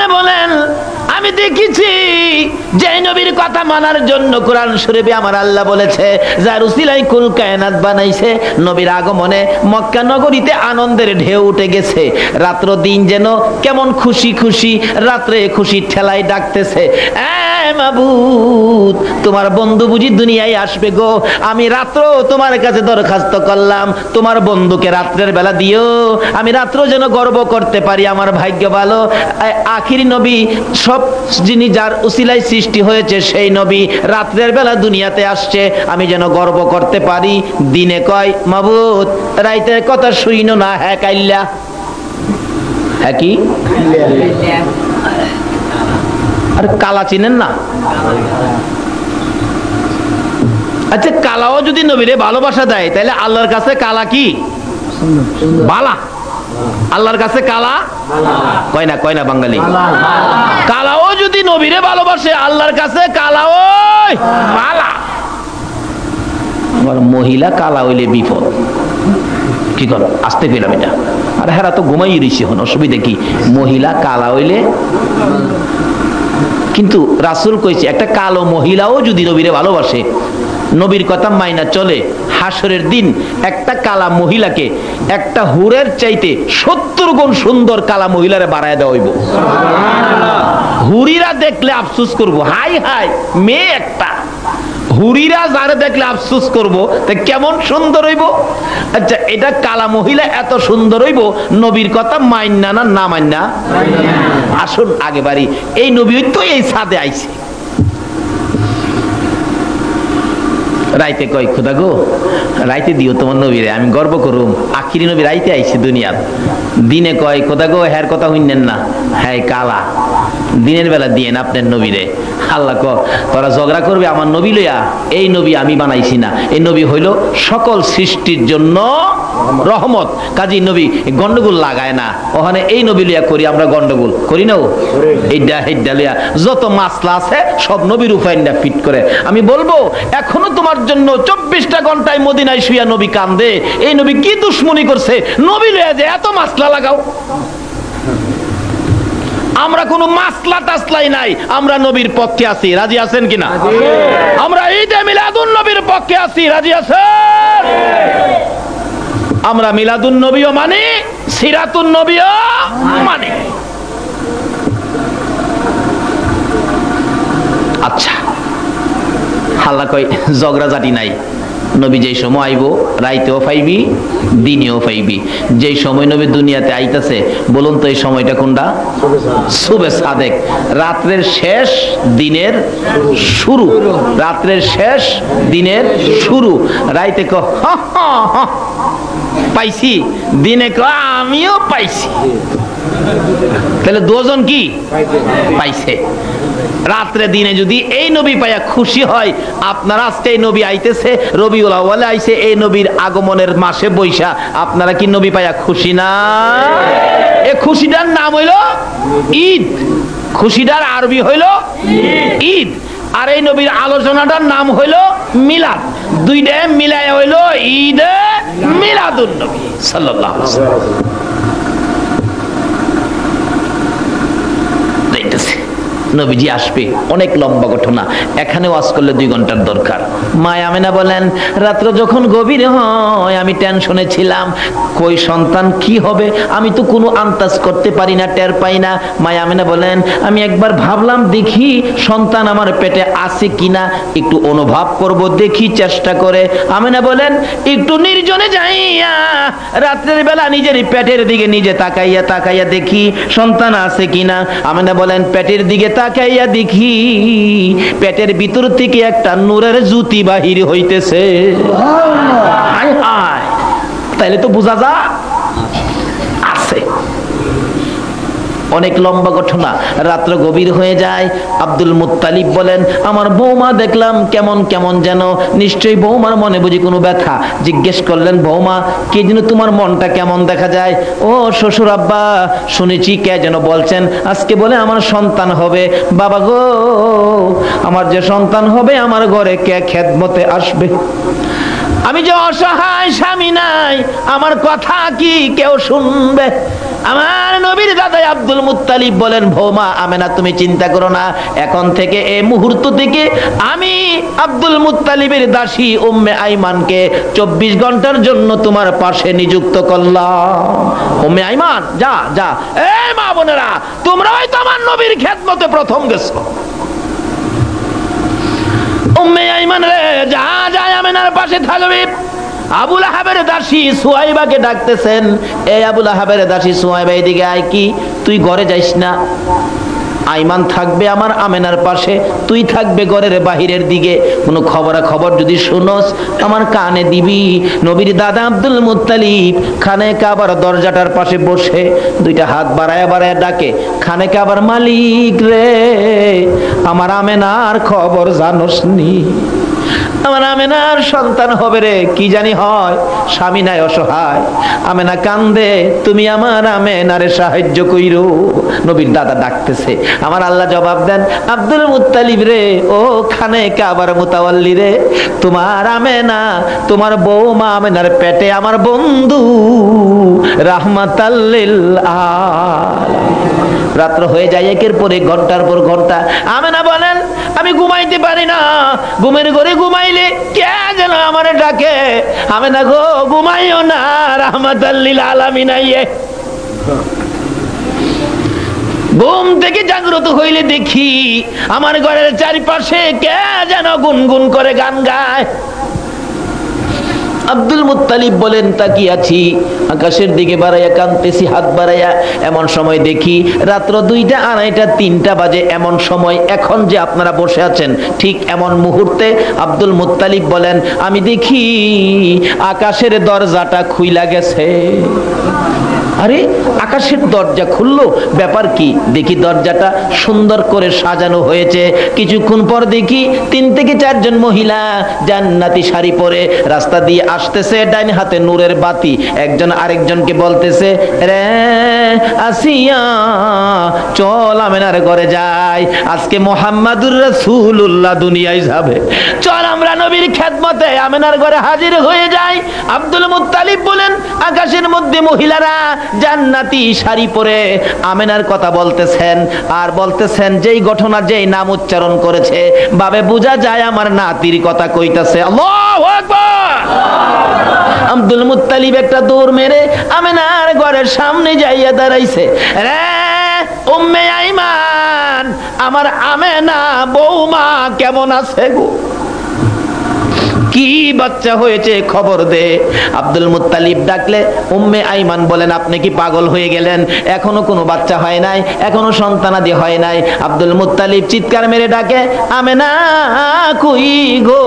আমেনা বলেন আমি দেখেছি যে নবীর কথা মানার জন্য কোরআন শরীফে আমার আল্লাহ বলেছে যার উসিলায় কুল কায়নাত বানাইছে। নবীর আগমনে মক্কা নগরীতে আনন্দের ঢেউ উঠে গেছে। রাত্র দিন যেন কেমন খুশি খুশি, রাত্রে খুশির ঠেলায় ডাকতেছে, মাবুদ তোমার বন্ধু বুঝি দুনিয়ায় আসবে গো। আমি রাত্র তোমার কাছে দরখাস্ত করলাম তোমার বন্ধুকে রাত্রের বেলা দিও, আমি রাত্র যেন গর্ব করতে পারি আমার ভাগ্য ভালো। আখিরি নবী, সব যিনি যার উসিলায় সৃষ্টি হয়েছে সেই নবী রাত্রের বেলা দুনিয়াতে আসছে, আমি যেন গর্ব করতে পারি। দিনে কয় মাবুদ রাইতের কথা শুইনো না, হ্যাঁ কাইল্লা, হ্যাঁ কি আর কালা চিনেন না? আচ্ছা কালাও যদি নবীরে ভালোবাসা দেয় তাহলে আল্লাহর কাছে কালা কি বালা? আল্লাহর কাছে কালা কয় না বাঙালি? কালাও যদি নবীরে ভালোবাসে আল্লাহর কাছে কালাও বালা। আমার মহিলা কালা হইলে বিপদ, কি করো আসতে পেলাম এটা। আর হেরা তো ঘুমাই রয়েছে, হন অসুবিধা কি? মহিলা কালা হইলে, কিন্তু রাসূল কইছে একটা কালো মহিলাও যদি নবীরে ভালোবাসে, নবীর কথা মাইনা চলে, হাসরের দিন একটা কালা মহিলাকে একটা হুরের চাইতে 70 গুণ সুন্দর কালা মহিলারে বাড়ায় দেওয়া হইব। হুরিরা দেখলে আফসোস করব, হাই হাই মেয়ে একটা। হুরিরা যারা দেখলে আফসোস করব, তা কেমন সুন্দর হইব। আচ্ছা এটা কালা মহিলা এত সুন্দর হইব, নবীর কথা মাইনা না না মাইনা? আসুন আগে বাড়ি, এই নবী তো এই ছাদে আইছে। রাইতে কয় খোদা গো রাইতে দিও তোমার নবীরে, আমি গর্ব করুম আখিরি নবী রাইতে আইছে দুনিয়ার। দিনে কয় খোদা গো হ্যার কথা হইনেন না, হ্যাঁ কালা, দিনের বেলা দিয়েন আপনার নবীরে। আল্লাহ ক তোরা ঝগড়া করবে আমার নবী লইয়া, এই নবী আমি বানাইছি না, এই নবী হইল সকল সৃষ্টির জন্য রহমত, কাজী নবী গন্ডগোল লাগায় না। ওখানে এই নবী লইয়া করি আমরা গন্ডগোল করি না, এইটা হেড্ডা লইয়া যত মাসলা আছে সব নবীর উপায়টা ফিট করে। আমি বলবো এখনো তোমার জন্য 24টা ঘন্টায় মদিনায় শুয়া নবী কান্দে, এই নবী কি দুশ্মনী করছে, নবী লইয়া যে এত মাসলা লাগাও। আমরা কোনো মাসলা টাসলাই নাই, আমরা নবীর পক্ষে আছি, রাজি আছেন কিনা? আমরা ঈদে মিলাদুন নবীর পক্ষে আছি, রাজি আছেন? আমরা মিলাদুন নবীও মানি, সিরাতুন নবীও মানি। আচ্ছা আল্লাহ কই ঝগড়া জাতি নাই, নবী যেই সময় আইব রাইতেও পাইবি দিনেও পাইবি। যেই সময় নবী দুনিয়াতে আইতাছে বলুন তো এই সময়টা কোনটা? সুবে সাদেক, রাত্রের শেষ দিনের শুরু, রাত্রের শেষ দিনের শুরু। রাইতে ক পাইছি, দিনে ক আমিও পাইছি, তাহলে দুজন কি পাইছে। রাত্রে দিনে যদি এই নবী পাইয়া খুশি হয়, আপনারা আজকে এই নবী আইতেছে রবিউল আউয়ালে আইছে, এই নবীর আগমনের মাসে বৈশা, আপনারা কি নবী পাইয়া খুশি না? এই খুশিটার নাম হইল ঈদ, খুশিটার আরবি হইল ঈদ। আর এই নবীর আলোচনাটার নাম হইল মিলাদ, দুইটা মিলায় হইল ঈদ মিলাদুন নবী সাল্লাল্লাহু আলাইহি ওয়াসাল্লাম। নবীজি আসবে, অনেক লম্বা ঘটনা, এখানে ওয়াজ করলে 2 ঘন্টার দরকার। মা আমেনা বলেন রাত্র যখন গভীর হয় আমি টেনশনে ছিলাম, কই সন্তান কি হবে আমি তো কোনো আন্দাজ করতে পারি না, টের পাই না। মা আমেনা বলেন আমি একবার ভাবলাম দেখি সন্তান আমার পেটে আছে কিনা, একটু অনুভব করব, দেখি চেষ্টা করে। আমেনা বলেন একটু নির্জনে যাইয়া রাত্রের বেলা নিজের পেটের দিকে নিজে তাকাইয়া তাকাইয়া দেখি সন্তান আছে কিনা। আমেনা বলেন পেটের দিকে তাকাইয়া দেখি পেটের ভিতর থেকে একটা নূরের জ্যোতি বাহির হইতেছে। তাইলে তো বোঝা যা আছে। অনেক লম্বা ঘটনা, রাত্র গভীর হয়ে যায়। আব্দুল মুত্তালিব বলেন আমার বৌমা দেখলাম কেমন কেমন যেন, নিশ্চয়ই বৌমার মনে বুঝি কোনো ব্যথা। জিজ্ঞেস করলেন বৌমা কে যেন তোমার মনটা কেমন দেখা যায়? ও শ্বশুর আব্বা শুনেছি কে যেন বলছেন আজকে বলে আমার সন্তান হবে। বাবা গো আমার যে সন্তান হবে আমার ঘরে কে খেদমতে আসবে? আমি যে অসহায়, স্বামী নাই, আমার কথা কি কেউ শুনবে? আমার নবীর দাদা আব্দুল মুত্তালিব বলেন, বৌমা আমেনা তুমি চিন্তা করো না, এখন থেকে এই মুহূর্ত থেকে আমি আব্দুল মুত্তালিবের দাসী উম্মে আইমানকে 24 ঘন্টার জন্য তোমার পাশে নিযুক্ত করলাম। উম্মে আইমান যা যা। এই মা বোনেরা, তোমরা হয়তো আমার নবীর খেদমতে প্রথম গেছো। উম্মে আইমান রে, যা যা আমেনার পাশে থাকবে। আবুল আহাবের দাসী সুহাইবাকে ডাকতেছেন, এই আবুল আহাবের দাসী সুহাইবা এদিকে আয়। কি তুই ঘরে যাইস না? আইমান থাকবে আমার আমেনার পাশে, তুই থাকবে ঘরের বাহিরের দিকে। কোনো খবর যদি শুনোস আমার কানে দিবি। নবীর দাদা আব্দুল মুত্তালিব খানে কাবার দরজাটার পাশে বসে দুইটা হাত বাড়ায় বাড়ায় ডাকে, খানে কাবার মালিক রে, আমার আমেনার খবর জানোস নি? আমার আমেনার সন্তান হবে রে, কি জানি হয়, স্বামী নাই, অসহায়। আমেনা কান্দে, তুমি আমার আমেনারে সাহায্য কইরো। নবীর দাদা ডাকতেছে। আমার আল্লাহ জবাব দেন, আব্দুল মুত্তালিব রে, ও খানে কাবার মুতাওয়াল্লি রে, তোমার আমেনা, তোমার বৌমা আমেনার পেটে আমার বন্ধু রাহমাতাল লিল আলামিন। রাত্র হয়ে যায়, একের পর এক, ঘন্টার পর ঘন্টা। আমেনা বলেন, আমি ঘুমাইতে পারি না, ঘুমের ঘরে ঘুমাইলে কে যেন আমার ডাকে। আমেনা গো, ঘুমাইও না, রাহমাতাল লিল আলামিন আইয়ে। ঘুম থেকে জাগ্রত হইলে দেখি আমার ঘরের চারিপাশে কে যেন গুনগুন করে গান গায়। আব্দুল মুত্তালিব বলেন, তাকিয়াছি আকাশের দিকে, বাড়াইয়া কাঁদতেছি হাত বাড়াইয়া। এমন সময় দেখি রাত্র 2টা, 2:30, 3টা বাজে। এমন সময় এখন যে আপনারা বসে আছেন ঠিক এমন মুহূর্তে আব্দুল মুত্তালিব বলেন, আমি দেখি আকাশের দরজাটা খুইলা গেছে। আরে আকাশের দরজা খুললো, ব্যাপার কি? দেখি দরজাটা সুন্দর করে সাজানো হয়েছে। কিছুক্ষণ পর দেখি 3 থেকে 4 জন মহিলা জান্নাতি শাড়ি পরে রাস্তা দিয়ে আসতেছে, ডাইন হাতে নূরের বাতি। একজন আরেকজনকে বলতেছে, রে আসিয়া চল আমেনার ঘরে যাই, আজকে মুহাম্মাদুর রাসূলুল্লাহ দুনিয়ায় যাবে, চল আমরা নবীর খেদমতে আমেনার ঘরে হাজির হয়ে যাই। আব্দুল মুত্তালিব বলেন, আকাশের মধ্যে মহিলারা জান্নাতি শাড়ি পরে আমেনার কথা বলতেছেন, আর বলতেছেন যেই ঘটনা, যেই নাম উচ্চারণ করেছে ভাবে বোঝা যায় আমার নাতির কথা কইতাছে। আল্লাহু আকবার। আব্দুল মুত্তালিব একটা দৌড় মেরে আমেনার ঘরের সামনে যাইয়া দাঁড়াইছে। রে উম্মে আইমান, আমার আমেনা বৌমা কেমন আছে গো? কি বাচ্চা হয়েছে খবর দে। আব্দুল মুত্তালিব ডাকলে উম্মে আইমান বলেন, আপনি কি পাগল হয়ে গেলেন? এখনো কোনো বাচ্চা হয় নাই, এখনো সন্তানাদি হয় নাই। আব্দুল মুত্তালিব চিৎকার মেরে ডাকে, আমেনা কই গো?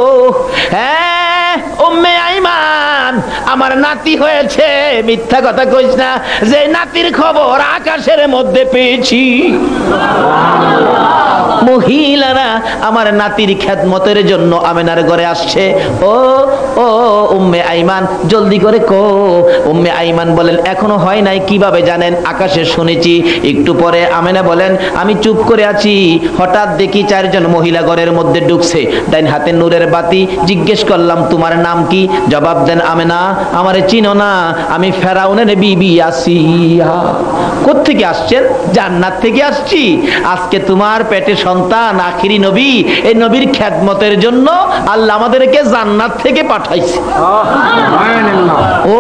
হ্যাঁ উম্মে আইমান, আমার নাতি হয়েছে, মিথ্যা কথা কইস না, যে নাতির খবর আকাশের মধ্যে পেয়েছি। মহিলারা আমার নাতির খেদমতের জন্য আমেনার ঘরে আসছে। ও ও উম্মে আইমান, জলদি করে কো। উম্মে আইমান বলেন, এখনো হয় নাই। কিভাবে জানেন? আকাশে শুনেছি। একটু পরে আমেনা বলেন, আমি চুপ করে আছি, হঠাৎ দেখি 4 জন মহিলা ঘরের মধ্যে ঢুকছে, ডাইন হাতে নূরের বাতি। জিজ্ঞেস করলাম, তোমার নাম কি? জবাব দেন, আমেনা, আমারে চিনো না, আমি ফেরাউনের বিবি আসিয়া। কোত্থেকে আসছেন? জান্নাত থেকে আসছি। আজকে তোমার পেটে সন্তান, আখিরি নবী, এই নবীর খেদমতের জন্য আল্লাহ আমাদেরকে জান্নাত থেকে পাঠাইছে। ও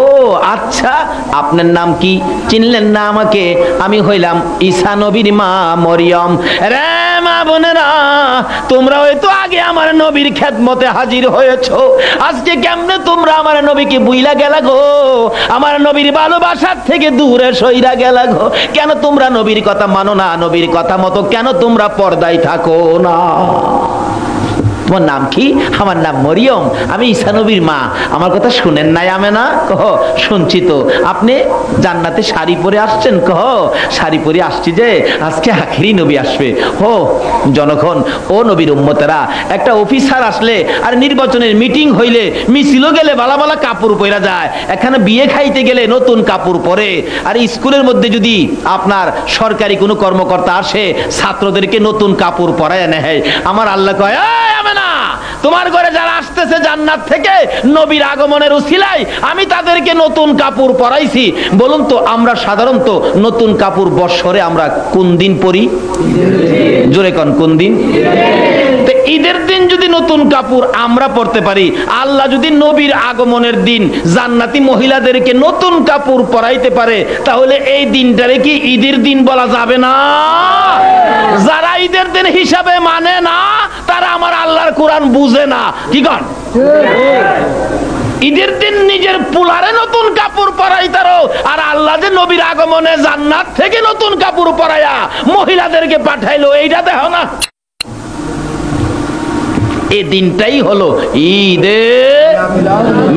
আচ্ছা, আপনার নাম কি? চিনলেন না আমাকে? আমি হইলাম ঈসা নবীর মা মরিয়ম। রে মা বোনেরা, তোমরা হয়তো আগে আমার নবীর খেদমতে হাজির হয়েছো, আজকে কেমনে তোমরা আমার নবীকে বুইলা গেলা গো? আমার নবীর ভালোবাসার থেকে দূরে সইরা গেলা গো? কেন তোমরা নবীর কথা মানো না? নবীর কথা মতো কেন তোমরা পর্দায় থাকো না? তোমার নাম কি? আমার নাম মরিয়ম, আমি ঈসা নবীর মা। আমার কথা শুনেন নাই আমেনা? কহ শুনছি তো। আপনি জান্নাতে শাড়ি পরে আসছেন? কহ শাড়ি পরে আসছি যে আজকে আখিরি নবী আসবে। হো জনগণ, ও নবীর উম্মতেরা, একটা অফিসার আসলে আর নির্বাচনের মিটিং হইলে মিছিলও গেলে বালা বালা কাপড় পরা যায়, এখানে বিয়ে খাইতে গেলে নতুন কাপড় পরে। আর স্কুলের মধ্যে যদি আপনার সরকারি কোনো কর্মকর্তা আসে, ছাত্রদেরকে নতুন কাপড় পরায় নেয়। আমার আল্লাহ কয়, না। তোমার ঘরে যারা আসতেছে জান্নাত থেকে নবীর আগমনের উসিলায় আমি তাদেরকে নতুন কাপড় পরাইছি। বলুন তো আমরা সাধারণত নতুন কাপড় বৎসরে আমরা কোন দিন পরি? জোরে কোন কোন দিন? তো ঈদের দিন যদি নতুন কাপড় আমরা পরতে পারি, আল্লাহ যদি নবীর আগমনের দিন জান্নাতি মহিলাদেরকে নতুন কাপড় পরাইতে পারে, তাহলে এই দিনটারে কি ঈদের দিন বলা যাবে না? যারা ঈদের দিন হিসাবে মানে না তারা আমার আল্লাহর কোরআন বুঝে না। কি কন? ঈদের দিন নিজের পুলারে নতুন কাপড় পরাইতারো, আর আল্লাহ যে নবীর আগমনে জান্নাত থেকে নতুন কাপড় পরাইয়া মহিলাদেরকে পাঠাইলো, এইটা দেখো না। এই দিনটাই হলো ঈদে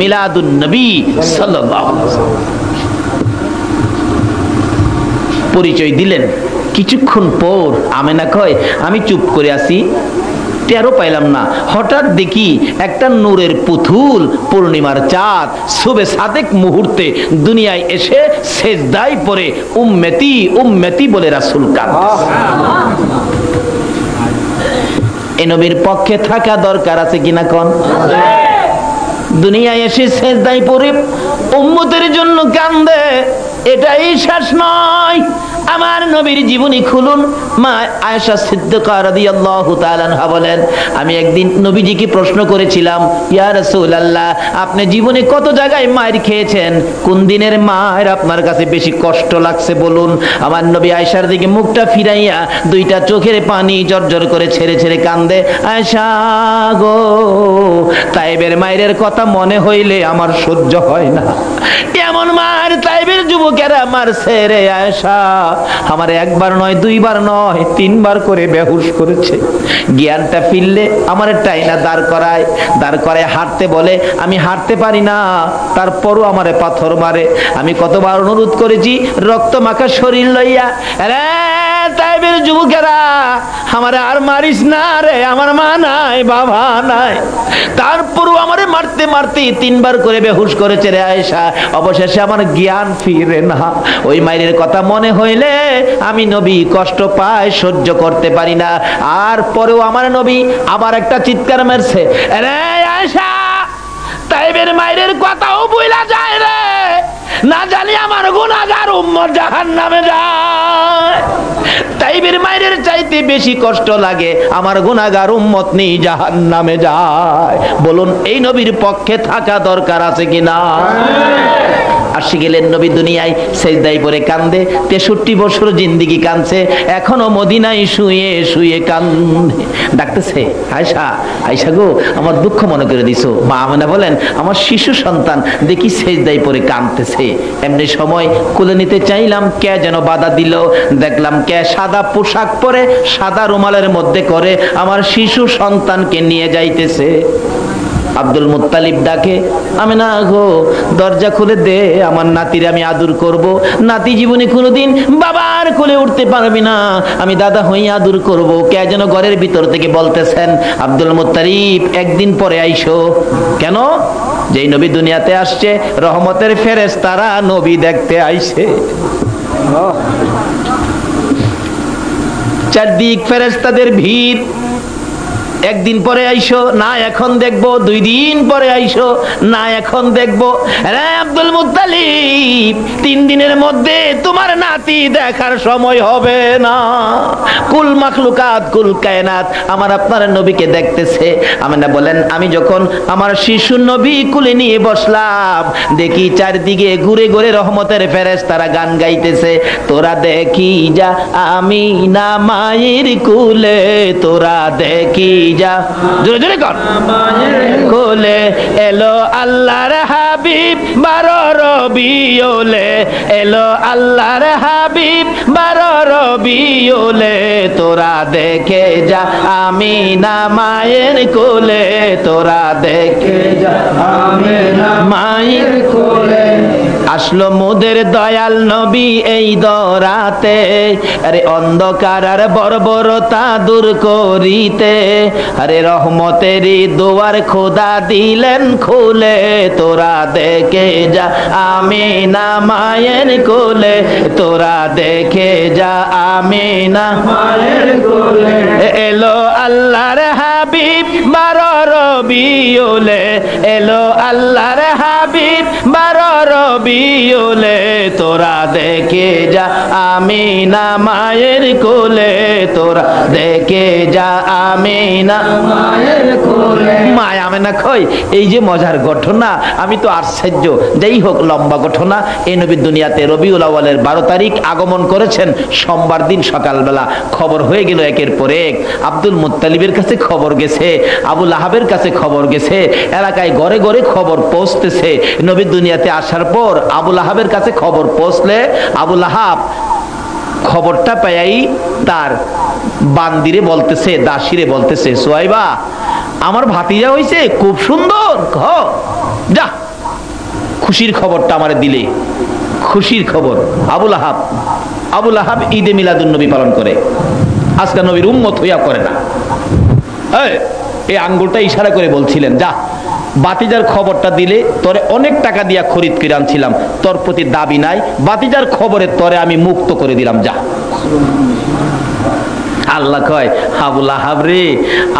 মিলাদুন নবী সাল্লাল্লাহু আলাইহি ওয়াসাল্লাম। পরিচয় দিলেন। কিছুক্ষণ পর আমেনা কয় আমি চুপ করে আছি, টেরও পাইলাম না। হঠাৎ দেখি একটা নূরের পুতুল, পূর্ণিমার চাঁদ, শুভে সাদেক মুহূর্তে দুনিয়ায় এসে সেজদায় পড়ে উম্মতি উম্মতি বলে রাসূল কাঁদতেছে। এই নবীর পক্ষে থাকা দরকার আছে কিনা কোন? দুনিয়ায় এসে সেজদায় পড়ে উম্মতের জন্য কান্দে, এটাই শেষ নয়। আমার নবীর জীবনী খুলুন। মা আয়েশা সিদ্দিকা রাদিয়াল্লাহু তাআলা আনহা বলেন, আমি একদিন নবীজিকে প্রশ্ন করেছিলাম, ইয়া রাসূলুল্লাহ, আপনি জীবনে কত জায়গায় মার খেয়েছেন, কোন দিনের মার আপনার কাছে বেশি কষ্ট লাগছে বলুন। আমার নবী আয়েশার দিকে মুখটা ফিরাইয়া দুইটা চোখের পানি জর্জর করে ছেড়ে ছেড়ে কান্দে, আয়েশা গো, তাইবের মায়ের কথা মনে হইলে আমার সহ্য হয় না। এমন মার তাইবের যুবকেরা মারছে রে আয়েশা, আমার একবার নয়, দুইবার নয়, তিনবার করে বেহুশ করেছে। জ্ঞানটা ফিরলে আমার টাইনা দাঁড় করায় হাঁটতে বলে, আমি হাঁটতে পারি না, তারপরও আমারে পাথর মারে। আমি কতবার অনুরোধ করেছি রক্ত মাখা শরীর লইয়া, রে তাইবের যুবকেরা আমারে আর মারিস না রে, আমার মা নাই, বাবা নাই। তারপরও আমারে মারতে মারতে তিনবার করে বেহুশ করেছে রে আয়েশা। অবশেষে আমার জ্ঞান ফিরে না। ওই মায়ের কথা মনে হইলে আমি নবী কষ্ট পাই, সহ্য করতে পারি না। আর পরেও আমার নবী আবার একটা চিৎকার মারছে, রে আয়েশা, তাইবের মায়ের কথাও বইলা যায় রে, না জানি আমার গুনাহগার উম্মত জাহান্নামে যায়। তাইবের মায়ের চাইতে বেশি কষ্ট লাগে আমার গুনাহগার উম্মত নিয়ে জাহান্নামে যায়। বলুন এই নবীর পক্ষে থাকা দরকার আছে কিনা? আসি গেলেন নবী দুনিয়ায়, সেজদায় পড়ে কান্দে, 63 বছর জিন্দেগি কাঁদছে, এখনো মদিনায় শুয়ে শুয়ে কান্দে। ডাকতেছে, আয়েশা, আয়েশা গো, আমার দুঃখ মনে করে দিছো। মা আমেনা বলেন, আমার শিশু সন্তান দেখি সেজদায় পড়ে কাঁদতেছে। এমনি সময় কোলে নিতে চাইলাম, কে যেন বাধা দিল। দেখলাম কে সাদা পোশাক পরে সাদা রুমালের মধ্যে করে আমার শিশু সন্তানকে নিয়ে যাইতেছে। আব্দুল মুত্তালিব ডাকে, আমেনা গো, দরজা খুলে দে, আমার নাতির আমি আদর করব। নাতি জীবনে কোনোদিন বাবার কোলে উঠতে পারবি না, আমি দাদা হই আদর করব। কে যেন ঘরের ভিতর থেকে বলতেছেন, আব্দুল মুত্তালিব একদিন পরে আইসো। কেন? যেই নবী দুনিয়াতে আসছে রহমতের ফেরেশতারা নবী দেখতে আইছে। চারদিক ফেরেশতাদের ভিড়। একদিন পরে আইসো, না এখন দেখবো। 2 দিন পরে আইসো, না এখন দেখবো। রে আব্দুল মুত্তালিব, 3 দিনের মধ্যে তোমার নাতি দেখার সময় হবে না। কুল মাখলুকাত, কুল কায়নাত আমার আপনার নবীকে দেখতেছে। আমেনা বলেন, আমি যখন আমার শিশু নবী কুলে নিয়ে বসলাম, দেখি চারদিকে ঘুরে ঘুরে রহমতের ফেরেশতারা গান গাইতেছে, তোরা দেখি যা আমিনা মায়ের কুলে, তোরা দেখি যা, জোরে জোরে কর, কোলে এলো আল্লাহর হাবিব 12 রবিউলে, এলো আল্লাহর হাবিব 12 রবিউলে, তোরা দেখে যা আমিনা মায়ের কোলে, তোরা দেখে যা আমিনা মায়ের কোলে। আসলো মোদের দয়াল নবী এই দরাতে, আরে অন্ধকার আর বর্বরতা দূর করিতে, আরে রহমতেরই দুয়ার খোদা দিলেন খুলে, তোরা দেখে যা আমিনা মায়ের কোলে, তোরা দেখে যা আমিনা মায়ের কোলে, এলো আল্লাহর হাবিব 12 রবিউলে, এলো আল্লাহর হাবিব 12 রবিউলে, তোরা দেখে যা আমিনা মায়ের কোলে, তোরা দেখে যা আমিনা মায়ের কোলে। মায়া আমেনা কই এই যে মজার ঘটনা, আমি তো আশ্চর্য। যাই হোক, লম্বা ঘটনা। এই নবী দুনিয়াতে রবিউল আউয়ালের 12 তারিখ আগমন করেছেন, সোমবার দিন সকালবেলা। খবর হয়ে গেল একের পর এক। আব্দুল মুত্তালিবের কাছে খবর গেছে, আবু লাহাবের কাছে খবর গেছে, এলাকায় ঘরে ঘরে খবর পৌঁছতেছে। নবী দুনিয়াতে আসার পর আবু লাহাবের কাছে খবর পৌঁছলে আবু লাহাব খবরটা পাই তার বান্দিরে বলতেছে, দাসীরে বলতেছে, সুহাইবা আমার ভাতিজা হইছে, খুব সুন্দর, যা খুশির খবরটা আমারে দিলে। খুশির খবর। আবু লাহাব ঈদে মিলাদুন নবী পালন করে, আজকে নবীর উম্মত হইয়া করে না। এই আঙ্গুলটা ইশারা করে বলছিলেন, যা বাতিজার খবরটা দিলে তোরে অনেক টাকা দিয়া খরিদ করে আনছিলাম, তোর প্রতি দাবি নাই, বাতিজার খবরে তোরে আমি মুক্ত করে দিলাম, যা। আল্লাহ কয়, আবু লাহাব রে,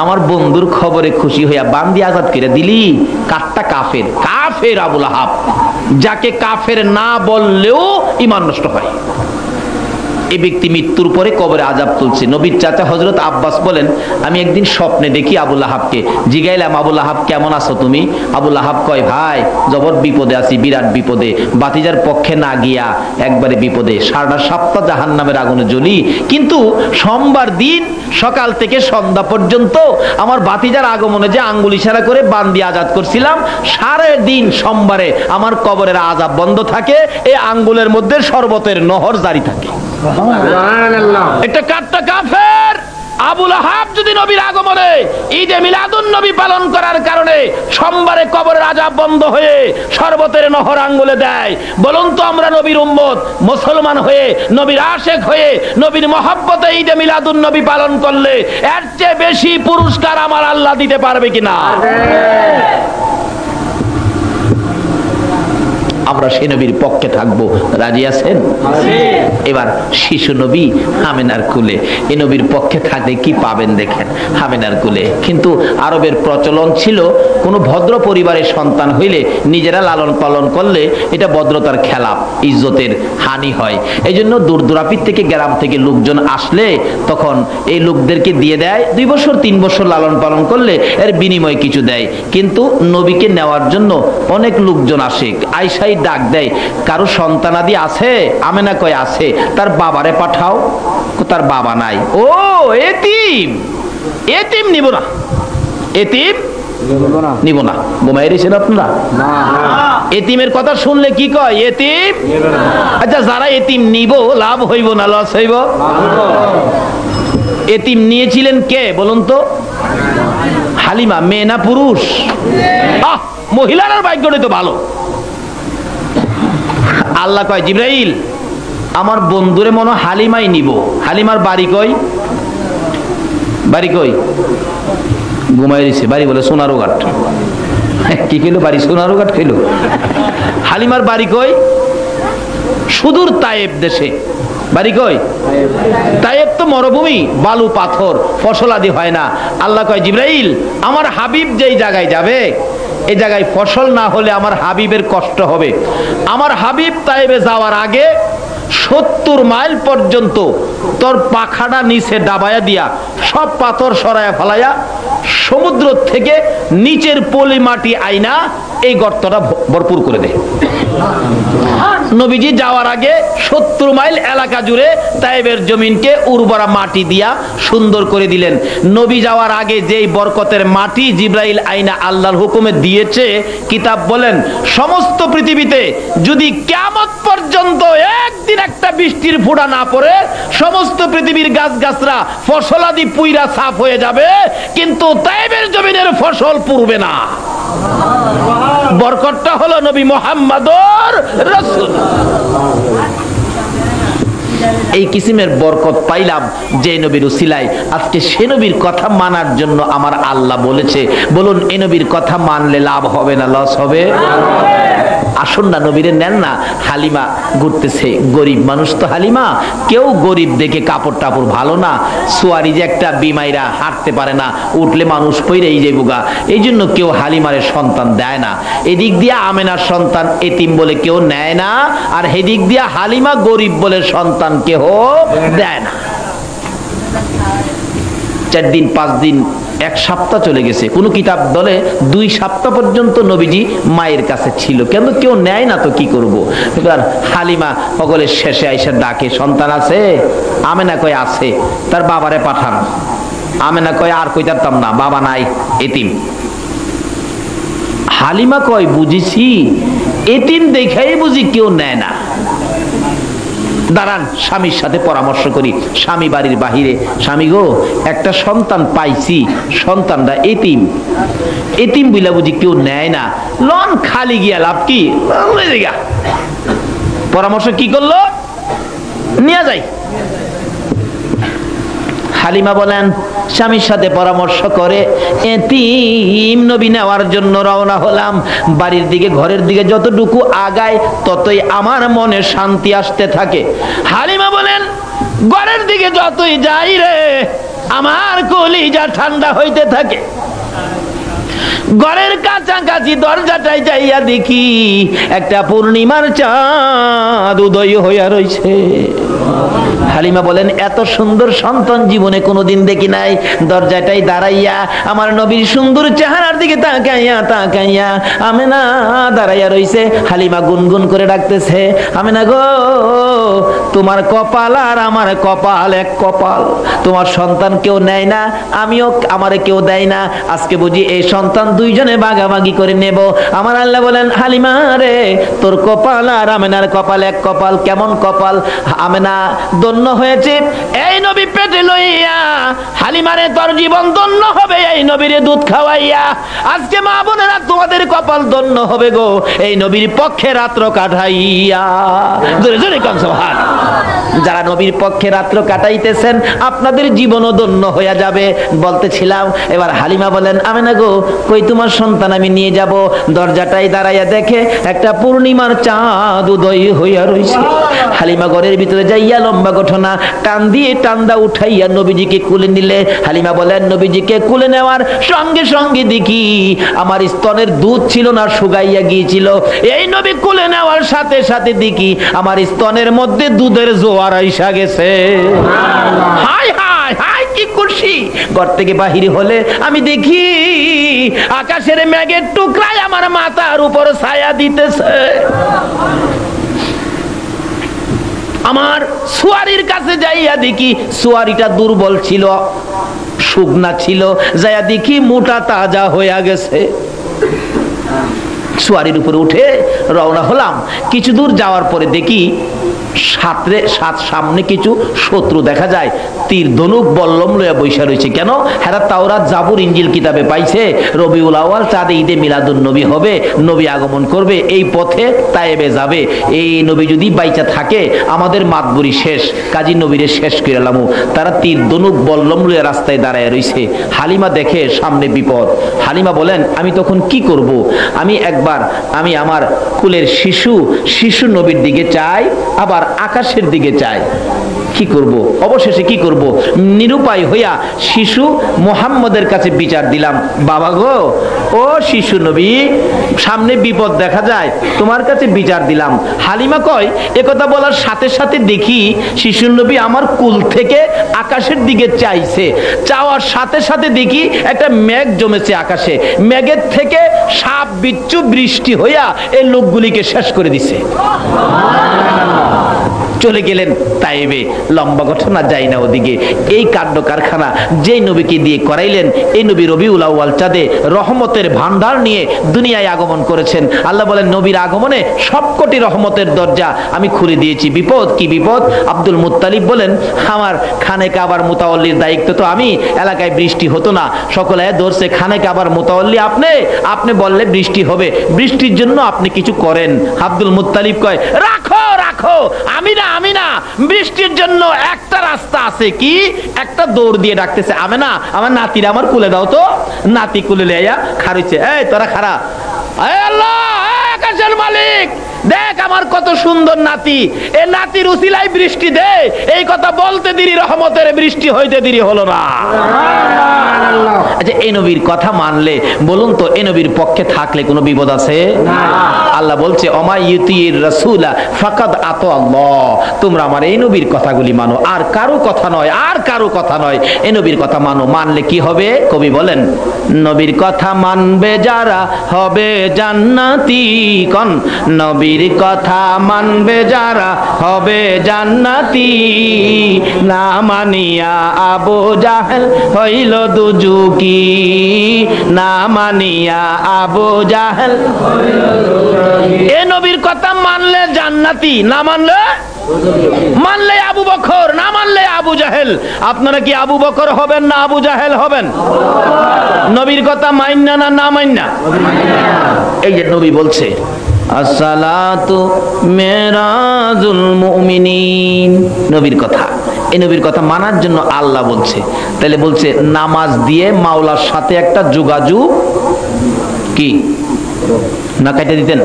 আমার বন্ধুর খবরে খুশি হইয়া বান্দি আজাদ করে দিলি। কাঠটা কাফের, কাফের আবু লাহাব, যাকে কাফের না বললেও ঈমান নষ্ট হয়। এই ব্যক্তি মৃত্যুর পরে কবরে আযাব তুলছে। নবীর চাচা হযরত আব্বাস বলেন, আমি একদিন স্বপ্নে দেখি আবু লাহাবকে। জিগাইলাম, আবু লাহাব কেমন আছো তুমি? আবু লাহাব কয়, ভাই জবর বিপদে আছি, বিরাট বিপদে, বাতিজার পক্ষে না গিয়া একবারে বিপদে, সারা সপ্তাহ জাহান্নামের আগুনে জ্বলি। কিন্তু সোমবার দিন সকাল থেকে সন্ধ্যা পর্যন্ত আমার বাতিজার আগমনে যে আঙ্গুল ইশারা করে বান্দি আজাদ করছিলাম, সারা দিন সোমবারে আমার কবরের আযাব বন্ধ থাকে, এই আঙ্গুলের মধ্যে শরবতের নহর জারি থাকে। এটা কাটটা কাফের। আবু লাহাব যদি নবীর আগমনে ঈদে মিলাদুন নবী পালন করার কারণে সোমবারে কবরের আযাব বন্ধ হয়ে শরবতের নহর আঙ্গুলে দেয়, বলুন তো আমরা নবীর উম্মত মুসলমান হয়ে, নবীর আশেক হয়ে, নবীর মহব্বতে ঈদে মিলাদুন নবী পালন করলে এর চেয়ে বেশি পুরস্কার আমার আল্লাহ দিতে পারবে কিনা? আমরা সে নবীর পক্ষে থাকবো, রাজি আছেন? এবার শিশু নবী আমেনার কুলে, এ নবীর পক্ষে থাকলে কি পাবেন দেখেন, আমেনার কুলে। কিন্তু আরবের প্রচলন ছিল, কোনো ভদ্র পরিবারের সন্তান হইলে নিজেরা লালন পালন করলে এটা ভদ্রতার খেলাপ, ইজ্জতের হানি হয়। এই জন্য দূর দূরাপির থেকে, গ্রাম থেকে লোকজন আসলে তখন এই লোকদেরকে দিয়ে দেয়, 2 বছর 3 বছর লালন পালন করলে এর বিনিময়ে কিছু দেয়। কিন্তু নবীকে নেওয়ার জন্য অনেক লোকজন আসে, আয়সাই ডাক দেয়, কারো সন্তানাদি আছে? আমেনা কয় আছে। তার বাবারে পাঠাও। তার বাবা নাই। ও এতিম, এতিম নিব না, এতিম নিব না। ঘুমাই রয়েছেন আপনারা? এতিমের কথা শুনলে কি কয়? এতিম। আচ্ছা, যারা এতিম নিব লাভ হইব না লস হইব? এতিম নিয়েছিলেন কে বলুন তো? হালিমা। মেয়ে না পুরুষ? মহিলার ভাগ্যটাই তো ভালো। আল্লাহ কয়, জিবরাইল আমার বন্ধুরে মনে হালিমাই নিব। হালিমার বাড়ি কই? বাড়ি কই? ঘুমাই দিছে। বাড়ি বলে সোনারুঘাট। কি খেলো? বাড়ি সোনারুঘাট খেলো। হালিমার বাড়ি কই? সুদূর তায়েব দেশে। বাড়ি কই? তায়েব তো মরুভূমি, বালু পাথর, ফসল আদি হয় না। আল্লাহ কয়, জিবরাইল আমার হাবিব যেই জায়গায় যাবে এই জায়গায় ফসল না হলে আমার হাবিবের কষ্ট হবে। আমার হাবিব তায়েবে যাওয়ার আগে 70 মাইল পর্যন্ত তোর পাখাটা নিচে ডাবায়া দিয়া সব পাথর সরায়া ফেলাইয়া সমুদ্র থেকে নিচের পলি মাটি আইনা এই গর্তটা ভরপুর করে দে। নবীজি যাওয়ার আগে 70 মাইল এলাকা জুড়ে তায়েবের জমিনকে উর্বরা মাটি দিয়া সুন্দর করে দিলেন। নবী যাওয়ার আগে যেই বরকতের মাটি জিবরাইল আইনা আল্লাহর হুকুমে দিয়েছে, কিতাব বলেন সমস্ত পৃথিবীতে যদি কিয়ামত পর্যন্ত একদিন একটা বৃষ্টির ফোঁটা না পড়ে সমস্ত পৃথিবীর গাছগাছরা ফসলাদি পুইরা সাফ হয়ে যাবে, কিন্তু তায়েবের জমিনের ফসল পুরবে না। বরকতটা হলো নবী মুহাম্মদুর রাসূল। এই কিসিমের বরকত পাইলাম যে নবীর উসিলায়। আজকে সে নবীর কথা মানার জন্য আমার আল্লাহ বলেছে, বলুন এই নবীর কথা মানলে লাভ হবে না লস হবে? আসুন না নবীরে নেন না। হালিমা ঘুরতেছে, গরিব মানুষ তো হালিমা, কেউ গরিব দেখে কাপড় টাপড় ভালো না, সোয়ারি যে একটা বিমাইরা হাঁটতে পারে না, উঠলে মানুষ পইরেই যাইব গা, এই জন্য কেউ হালিমারে সন্তান দেয় না। এদিক দিয়া আমেনার সন্তান এতিম বলে কেউ নেয় না, আর এদিক দিয়া হালিমা গরিব বলে সন্তান কেউ দেয় না। 4 দিন 5 দিন 1 সপ্তাহ চলে গেছে, কোন কিতাব বলে 2 সপ্তাহ পর্যন্ত নবীজি মায়ের কাছে ছিল, কেন কেউ নেয় না তো কি করব। এবার হালিমা সকলের শেষে আইসা ডাকে, সন্তান আছে? আমেনা কয় আছে। তার বাবারে পাঠান। আমেনা কয় আর কইতাম না, বাবা নাই, এতিম। হালিমা কয় বুঝিছি, এতিম দেখাই বুঝি কেউ নেয় না। দাঁড়ান স্বামীর সাথে পরামর্শ করি। স্বামী বাড়ির বাহিরে, স্বামী গো একটা সন্তান পাইছি, সন্তানটা এতিম, এতিম বইলা বুঝি কেউ নেয় না, লন খালি গিয়া লাভ কি? পরামর্শ কি করলো? নিয়ে যাই। হালিমা বলেন স্বামীর সাথে পরামর্শ করে এতিম নবী নেওয়ার জন্য রওনা হলাম। বাড়ির দিকে ঘরের দিকে যতটুকু আগায় ততই আমার মনে শান্তি আসতে থাকে। হালিমা বলেন ঘরের দিকে যতই যাই রে আমার কলিজা ঠান্ডা হইতে থাকে। ঘরের কাছাকাছি দরজাটাই যাইয়া দেখি একটা পূর্ণিমার চাঁদ উদয় হইয়া রইছে। হালিমা বলেন এত সুন্দর সন্তান জীবনে কোনোদিন দেখি নাই। দরজাটাই দাঁড়াইয়া আমার নবীর সুন্দর চেহারার দিকে তাকাইয়া তাকাইয়া আমেনা দাঁড়াইয়া রইছে। হালিমা গুনগুন করে ডাকতেছে, আমেনা গো তোমার কপাল আর আমার কপাল এক কপাল, তোমার সন্তান কেউ নেয় না, আমিও আমারে কেউ দেয় না, আজকে বুঝি এই সন্তান দুইজনে ভাগাভাগি করে নেব। আমার আল্লাহ বলেন হালিমা রে তোর কপাল আর আমেনার কপাল এক কপাল। কেমন কপাল? আমেনা ধন্য হয়েছে এই নবী পেটে লইয়া, হালিমারে তোর জীবন ধন্য হবে এই নবীরে দুধ খাওয়াইয়া। আজকে মা বোনেরা তোমাদের কপাল ধন্য হবে গো এই নবীর পক্ষে রাত্র কাটাইয়া। জোরে জোরে কোন সুবহানাল্লাহ। যারা নবীর পক্ষে রাত্র কাটাইতেছেন আপনাদের জীবনও ধন্য হইয়া যাবে। বলতেছিলাম এবার হালিমা বলেন আমেনা গো কই তোমার সন্তান আমি নিয়ে যাব। দরজাটাই দাঁড়াইয়া দেখে একটা পূর্ণিমার চাঁদ উদয় হইয়া রইছে। হালিমা ঘরের ভিতরে যাইয়া লম্বা ঘটনা টান দিয়ে টান্দা উঠাইয়া নবীজিকে কুলে নিলে। হালিমা বলেন নবীজিকে কুলে নেওয়ার সঙ্গে সঙ্গে দেখি আমার স্তনের দুধ ছিল না, শুকাইয়া গিয়েছিল। এই নবী কুলে নেওয়ার সাথে সাথে দেখি আমার স্তনের মধ্যে দুধের জোয়ার আইসা গেছে। হায় হায় হায় কি খুশি! ঘর থেকে বাহির হলে আমি দেখি আকাশের মেঘের টুকরায় আমার মাথার উপর ছায়া দিতেছে। আমার সুয়ারির কাছে যাইয়া দেখি সুয়ারিটা দুর্বল ছিল, শুকনা ছিল, যাইয়া দেখি মোটা তাজা হইয়া গেছে। সুয়ারির উপরে উঠে রওনা হলাম। কিছু দূর যাওয়ার পরে দেখি সামনে কিছু শত্রু দেখা যায়, তীর ধনুক বল্লম লইয়া বৈশা রয়েছে। কেন? হেরা তাওরাত জাবুর ইনজিল কিতাবে পাইছে রবিউল আউয়াল চাঁদে ঈদে মিলাদুন নবী হবে, নবী আগমন করবে, এই পথে তায়েবে যাবে। এই নবী যদি বাইচা থাকে আমাদের মাতবুরি শেষ, কাজী নবীরে শেষ করে লামু। তারা তীর ধনুক বল্লম লইয়া রাস্তায় দাঁড়ায় রয়েছে। হালিমা দেখে সামনে বিপদ। হালিমা বলেন আমি তখন কি করব? আমি আমার কুলের শিশু নবীর দিকে চাই, আবার আকাশের দিকে চাই। কি করব? অবশেষে কি করব? নিরুপায় হইয়া শিশু মুহাম্মদের কাছে বিচার দিলাম। বাবা গো ও শিশু নবী, সামনে বিপদ দেখা যায়, তোমার কাছে বিচার দিলাম। হালিমা কয় একথা বলার সাথে সাথে দেখি শিশু নবী আমার কুল থেকে আকাশের দিকে চাইছে। চাওয়ার সাথে সাথে দেখি একটা মেঘ জমেছে আকাশে। মেঘের থেকে সাপ বিচ্ছু বৃষ্টি হইয়া এই লোকগুলিকে শেষ করে দিছে। চলে গেলেন তাইবে। লম্বা ঘটনা যাই না ওদিকে। এই কাণ্ড কারখানা যেই নবীকে দিয়ে করাইলেন, এই নবী রবিউল আউয়াল চাঁদে রহমতের ভান্ডার নিয়ে দুনিয়ায় আগমন করেছেন। আল্লাহ বলেন নবীর আগমনে সবকটি রহমতের দরজা আমি খুলে দিয়েছি। বিপদ কি বিপদ? আব্দুল মুত্তালিব বলেন আমার খানে কাবার মুতাওয়াল্লির দায়িত্ব তো আমি, এলাকায় বৃষ্টি হতো না, সকলে ধরছে খানে কাবার মুতাওয়াল্লি আপনি বললে বৃষ্টি হবে, বৃষ্টির জন্য আপনি কিছু করেন। আব্দুল মুত্তালিব কয় রাখো রাখো, আমি না, বৃষ্টির জন্য একটা রাস্তা আছে। কি? একটা দৌড় দিয়ে ডাকতেছে আমেনা, আমার নাতিরা আমার কুলে দাও তো। নাতি কুলে লইয়া খাড়িছে, এই তোরা খাড়া, আল্লাহ আকাশের মালিক দেখ আমার কত সুন্দর নাতি, এ নাতির উসিলায় বৃষ্টি দে। এই কথা বলতে দেরি রহমতের বৃষ্টি হইতে দেরি হলো না। আচ্ছা এই নবীর কথা মানলে বলুন তো, এই নবীর পক্ষে থাকলে কোনো বিপদ আছে? আল্লাহ বলছে অমা ইউতির রাসূলা ফাকাদ আতা আল্লাহ, তোমরা আমার এই নবীর কথাগুলি মানো, আর কারো কথা নয়, আর কারো কথা নয়, এই নবীর কথা মানো। মানলে কি হবে? কবি বলেন নবীর কথা মানবে যারা হবে জান্নাতি। কোন নবীর কথা মানবে যারা হবে জান্নাতি, না মানিয়া আবু জাহেল হইল দুজুকি, না মানিয়া আবু জাহেল। এ নবীর কথা মানলে জান্নাতি, না মানলে আবু বকর, না মানলে আবু জাহেল। আপনারা কি আবু বকর হবেন না আবু জাহেল হবেন? নবীর কথা মাইন্না না না মাইন্না? এই যে নবী বলছে আসসালাতু মিরাজুল মুমিনিন, নবীর কথা। এই নবীর কথা মানার জন্য আল্লাহ বলছে, তাহলে বলছে নামাজ দিয়ে মাওলার সাথে একটা যোগাযোগ কি না কাটে দিতেন?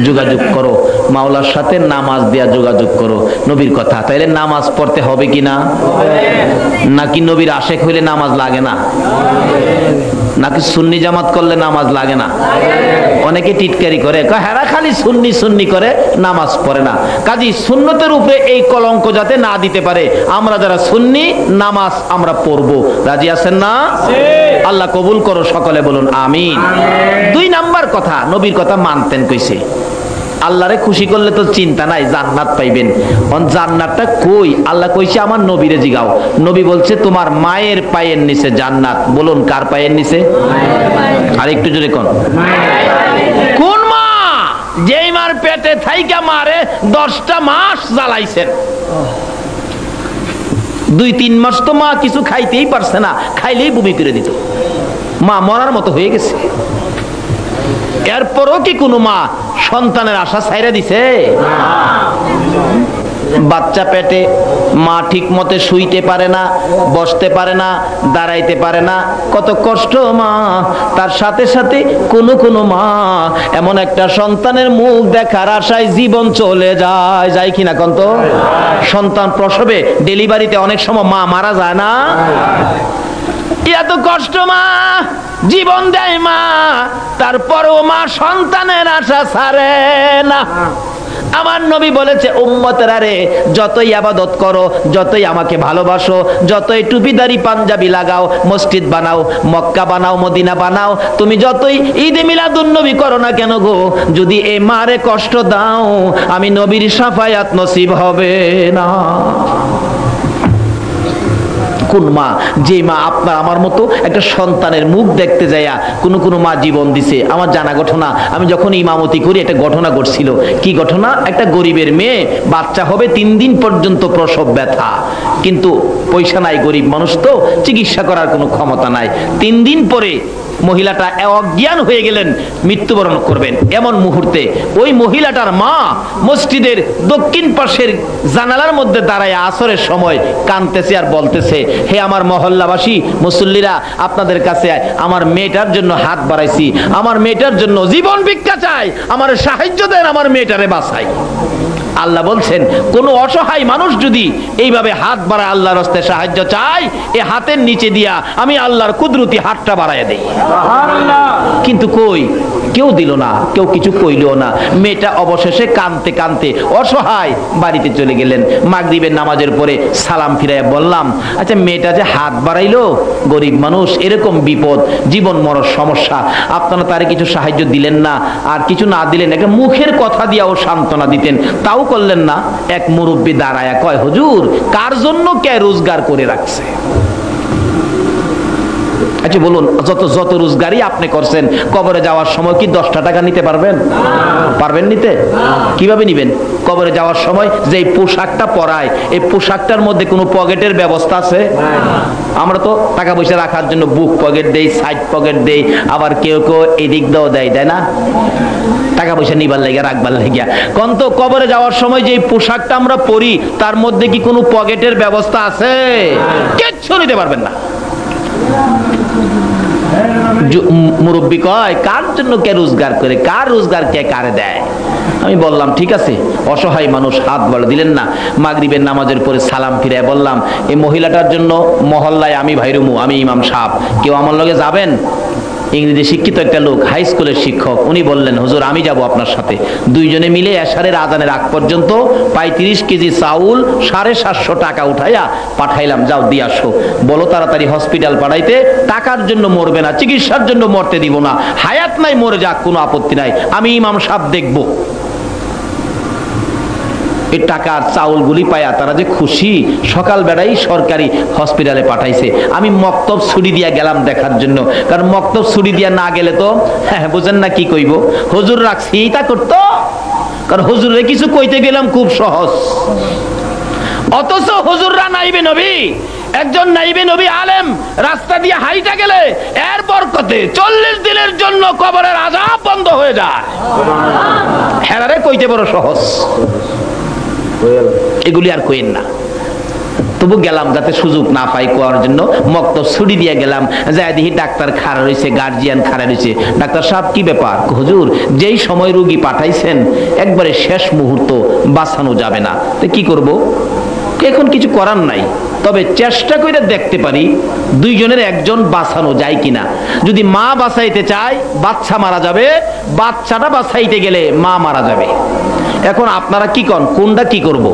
যোগাযোগ করো মাওলার সাথে, নামাজ দিয়া যোগাযোগ করো, নবীর কথা। তাইলে নামাজ পড়তে হবে কি না? নাকি নবীর আশেক হইলে নামাজ লাগে না? নাকি সুন্নি জামাত করলে নামাজ লাগে না? অনেকে টিটকারি করে, হেরা খালি সুন্নি সুন্নি করে নামাজ পড়ে না। কাজী সুন্নতের উপরে এই কলঙ্ক যাতে না দিতে পারে, আমরা যারা সুন্নি নামাজ আমরা পড়বো। রাজি আছেন না? আল্লাহ কবুল করো, সকলে বলুন আমিন। 2 নাম্বার কথা, নবীর কথা মানতেন কইছে। আল্লাহরে খুশি করলে তো চিন্তা নাই, জান্নাত পাইবেন। জান্নাতটা কই? আল্লাহ কইছে আমার নবীরে জিগাও। নবী বলছে তোমার মায়ের পায়ের নিচে জান্নাত। বলুন কার পায়ের নিচে? আর একটু জোরে কোন? কোন মা? যেই মার পেটে থাইকা মারে 10টা মাস জ্বালাইছেন। 2-3 মাস তো মা কিছু খাইতেই পারছে না, খাইলেই বমি করে দিত, মা মরার মতো হয়ে গেছে। এরপরও কি কোনো মা সন্তানের আশা ছাইরা দিছে? বাচ্চা পেটে মা ঠিক মতে শুইতে পারে না, বসতে পারে না, দাঁড়াইতে পারে না, কত কষ্ট মা। তার সাথে সাথে কোনো মা এমন একটা সন্তানের মুখ দেখার আশায় জীবন চলে যায় কিনা কোন তো? সন্তান প্রসবে ডেলিভারিতে অনেক সময় মা মারা যায় না? এত কষ্ট মা, জীবন দেয় মা, তারপরও মা সন্তানের আশা ছাড়ে না। আমার নবী বলেছে উম্মতেরা রে, যতই ইবাদত করো, যতই আমাকে ভালোবাসো, যতই টুপিদারি পাঞ্জাবি লাগাও, মসজিদ বানাও, মক্কা বানাও, মদিনা বানাও, তুমি যতই ঈদে মিলাদুন নবী করো না কেন গো, যদি এই মারে কষ্ট দাও, আমি নবীর শাফায়াত নসিব হবে না। কোন মা? যে মা আপনার আমার মতো একটা সন্তানের মুখ দেখতে যায়া কোনো মা জীবন দিছে। আমার জানা ঘটনা, আমি যখন ইমামতি করি একটা ঘটনা ঘটছিল। কি ঘটনা? একটা গরিবের মেয়ে, বাচ্চা হবে 3 দিন পর্যন্ত প্রসব ব্যথা, কিন্তু পয়সা নাই, গরিব মানুষ তো, চিকিৎসা করার কোনো ক্ষমতা নাই। 3 দিন পরে মহিলাটা অজ্ঞান হয়ে গেলেন, মৃত্যুবরণ করবেন। এমন মুহূর্তে ওই মহিলাটার মা মসজিদের দক্ষিণ পাশের জানালার মধ্যে দাঁড়ায় আসরের সময় কাঁদতেছে আর বলতেছে, হে আমার মহল্লাবাসী মুসল্লিরা, আপনাদের কাছে আমার মেয়েটার জন্য হাত বাড়াইছি, আমার মেয়েটার জন্য জীবন ভিক্ষা চাই, আমার সাহায্য দেন, আমার মেয়েটারে বাঁচাই। আল্লাহ বলছেন কোন অসহায় মানুষ যদি এইভাবে হাত বাড়ায় আল্লাহর রাস্তায় সাহায্য চায়, এই হাতের নিচে দিয়া আমি আল্লাহর কুদরতি হাতটা বাড়ায় দেই। কিন্তু কই, কেউ দিল না, কেউ কিছু কইলো না। মেয়েটা অবশেষে কাঁদতে কাঁদতে অসহায় বাড়িতে চলে গেলেন। মাগরিবের নামাজের পরে সালাম ফিরাইয়া বললাম, আচ্ছা মেয়েটা যে হাত বাড়াইলো, গরিব মানুষ, এরকম বিপদ, জীবন মরণ সমস্যা, আপনারা তারে কিছু সাহায্য দিলেন না, আর কিছু না দিলেন একটা মুখের কথা দিয়াও সান্ত্বনা দিতেন, তাও করলেন না। এক মুরব্বী দাঁড়ায়া কয়, হুজুর কার জন্য কে রোজগার করে রাখছে? আচ্ছা বলুন, যত রোজগারই আপনি করছেন, কবরে যাওয়ার সময় কি 10টা টাকা নিতে পারবেন? পারবেন নিতে? কিভাবে নিবেন? কবরে যাওয়ার সময় যে পোশাকটা পরায়, এই পোশাকটার মধ্যে কোনো পকেটের ব্যবস্থা আছে? আমরা তো টাকা পয়সা রাখার জন্য বুক পকেট দেই, সাইড পকেট দেই, আবার কেউ কেউ এদিক দাও দেয়, তাই না? টাকা পয়সা নিবার লাগিয়া, রাখবার লাগিয়া। কোন তো কবরে যাওয়ার সময় যে পোশাকটা আমরা পরি, তার মধ্যে কি কোনো পকেটের ব্যবস্থা আছে? কিচ্ছু নিতে পারবেন না। মুরব্বী কয়, কার জন্য কে রোজগার করে? কার রোজগার কে কারে দেয়? আমি বললাম ঠিক আছে। অসহায় মানুষ হাত বাড়া দিলেন না। মাগরিবের নামাজের পরে সালাম ফিরে বললাম, এই মহিলাটার জন্য মহল্লায় আমি ভাইরুমু, আমি ইমাম সাহেব, কেউ আমার লগে যাবেন? ইংরেজি শিক্ষিত একটা লোক, হাই স্কুলের শিক্ষক, উনি বললেন, হুজুর আমি যাব আপনার সাথে। দুইজনে মিলে এশারের আজানের আগ পর্যন্ত 35 কেজি চাউল 750 টাকা উঠাইয়া পাঠাইলাম, যাও দিয়ে আসো। বলো তাড়াতাড়ি হসপিটাল পাঠাইতে, টাকার জন্য মরবে না, চিকিৎসার জন্য মরতে দিব না, হায়াত নাই মরে যাক, কোনো আপত্তি নাই, আমি ইমাম সাহেব দেখব। এই টাকার চাউলগুলি পায়া তারা যে খুশি, সকাল বেড়াই সরকারি হসপিটালে পাঠাইছে। আমি মক্তব ছুটি দিয়া গেলাম দেখার জন্য, কারণ মক্তব ছুটি দিয়া না গেলে তো বুঝেন না কি কইব, হুজুর রাখছি তা করতো, কারণ হুজুরে কিছু কইতে গেলাম খুব সহজ। অথচ হুজুররা নাইবে নবী, একজন নাইবে নবী আলেম রাস্তা দিয়ে হাইটা গেলে এর বরকতে 40 দিনের জন্য কবরের আযাব বন্ধ হয়ে যায়। হেরারে কইতে বড় সহজ, এগুলি আর কইেন না। তবু গেলাম যাতে সুযোগ না পাই কোয়ার জন্য, মক্তব ছুটি দিয়ে গেলাম। যাই দেখি ডাক্তার খাড়া রয়েছে, গার্জিয়ান খাড়া রয়েছে। ডাক্তার সাহেব কি ব্যাপার? হুজুর যেই সময় রোগী পাঠাইছেন একবারে শেষ মুহূর্ত, বাঁচানো যাবে না, তো কি করব? এখন কিছু করার নাই, তবে চেষ্টা করে দেখতে পারি দুইজনের একজন বাঁচানো যায় কিনা। যদি মা বাঁচাইতে চায় বাচ্চা মারা যাবে, বাচ্চাটা বাঁচাইতে গেলে মা মারা যাবে। এখন আপনারা কি কন, কোনটা কি করব?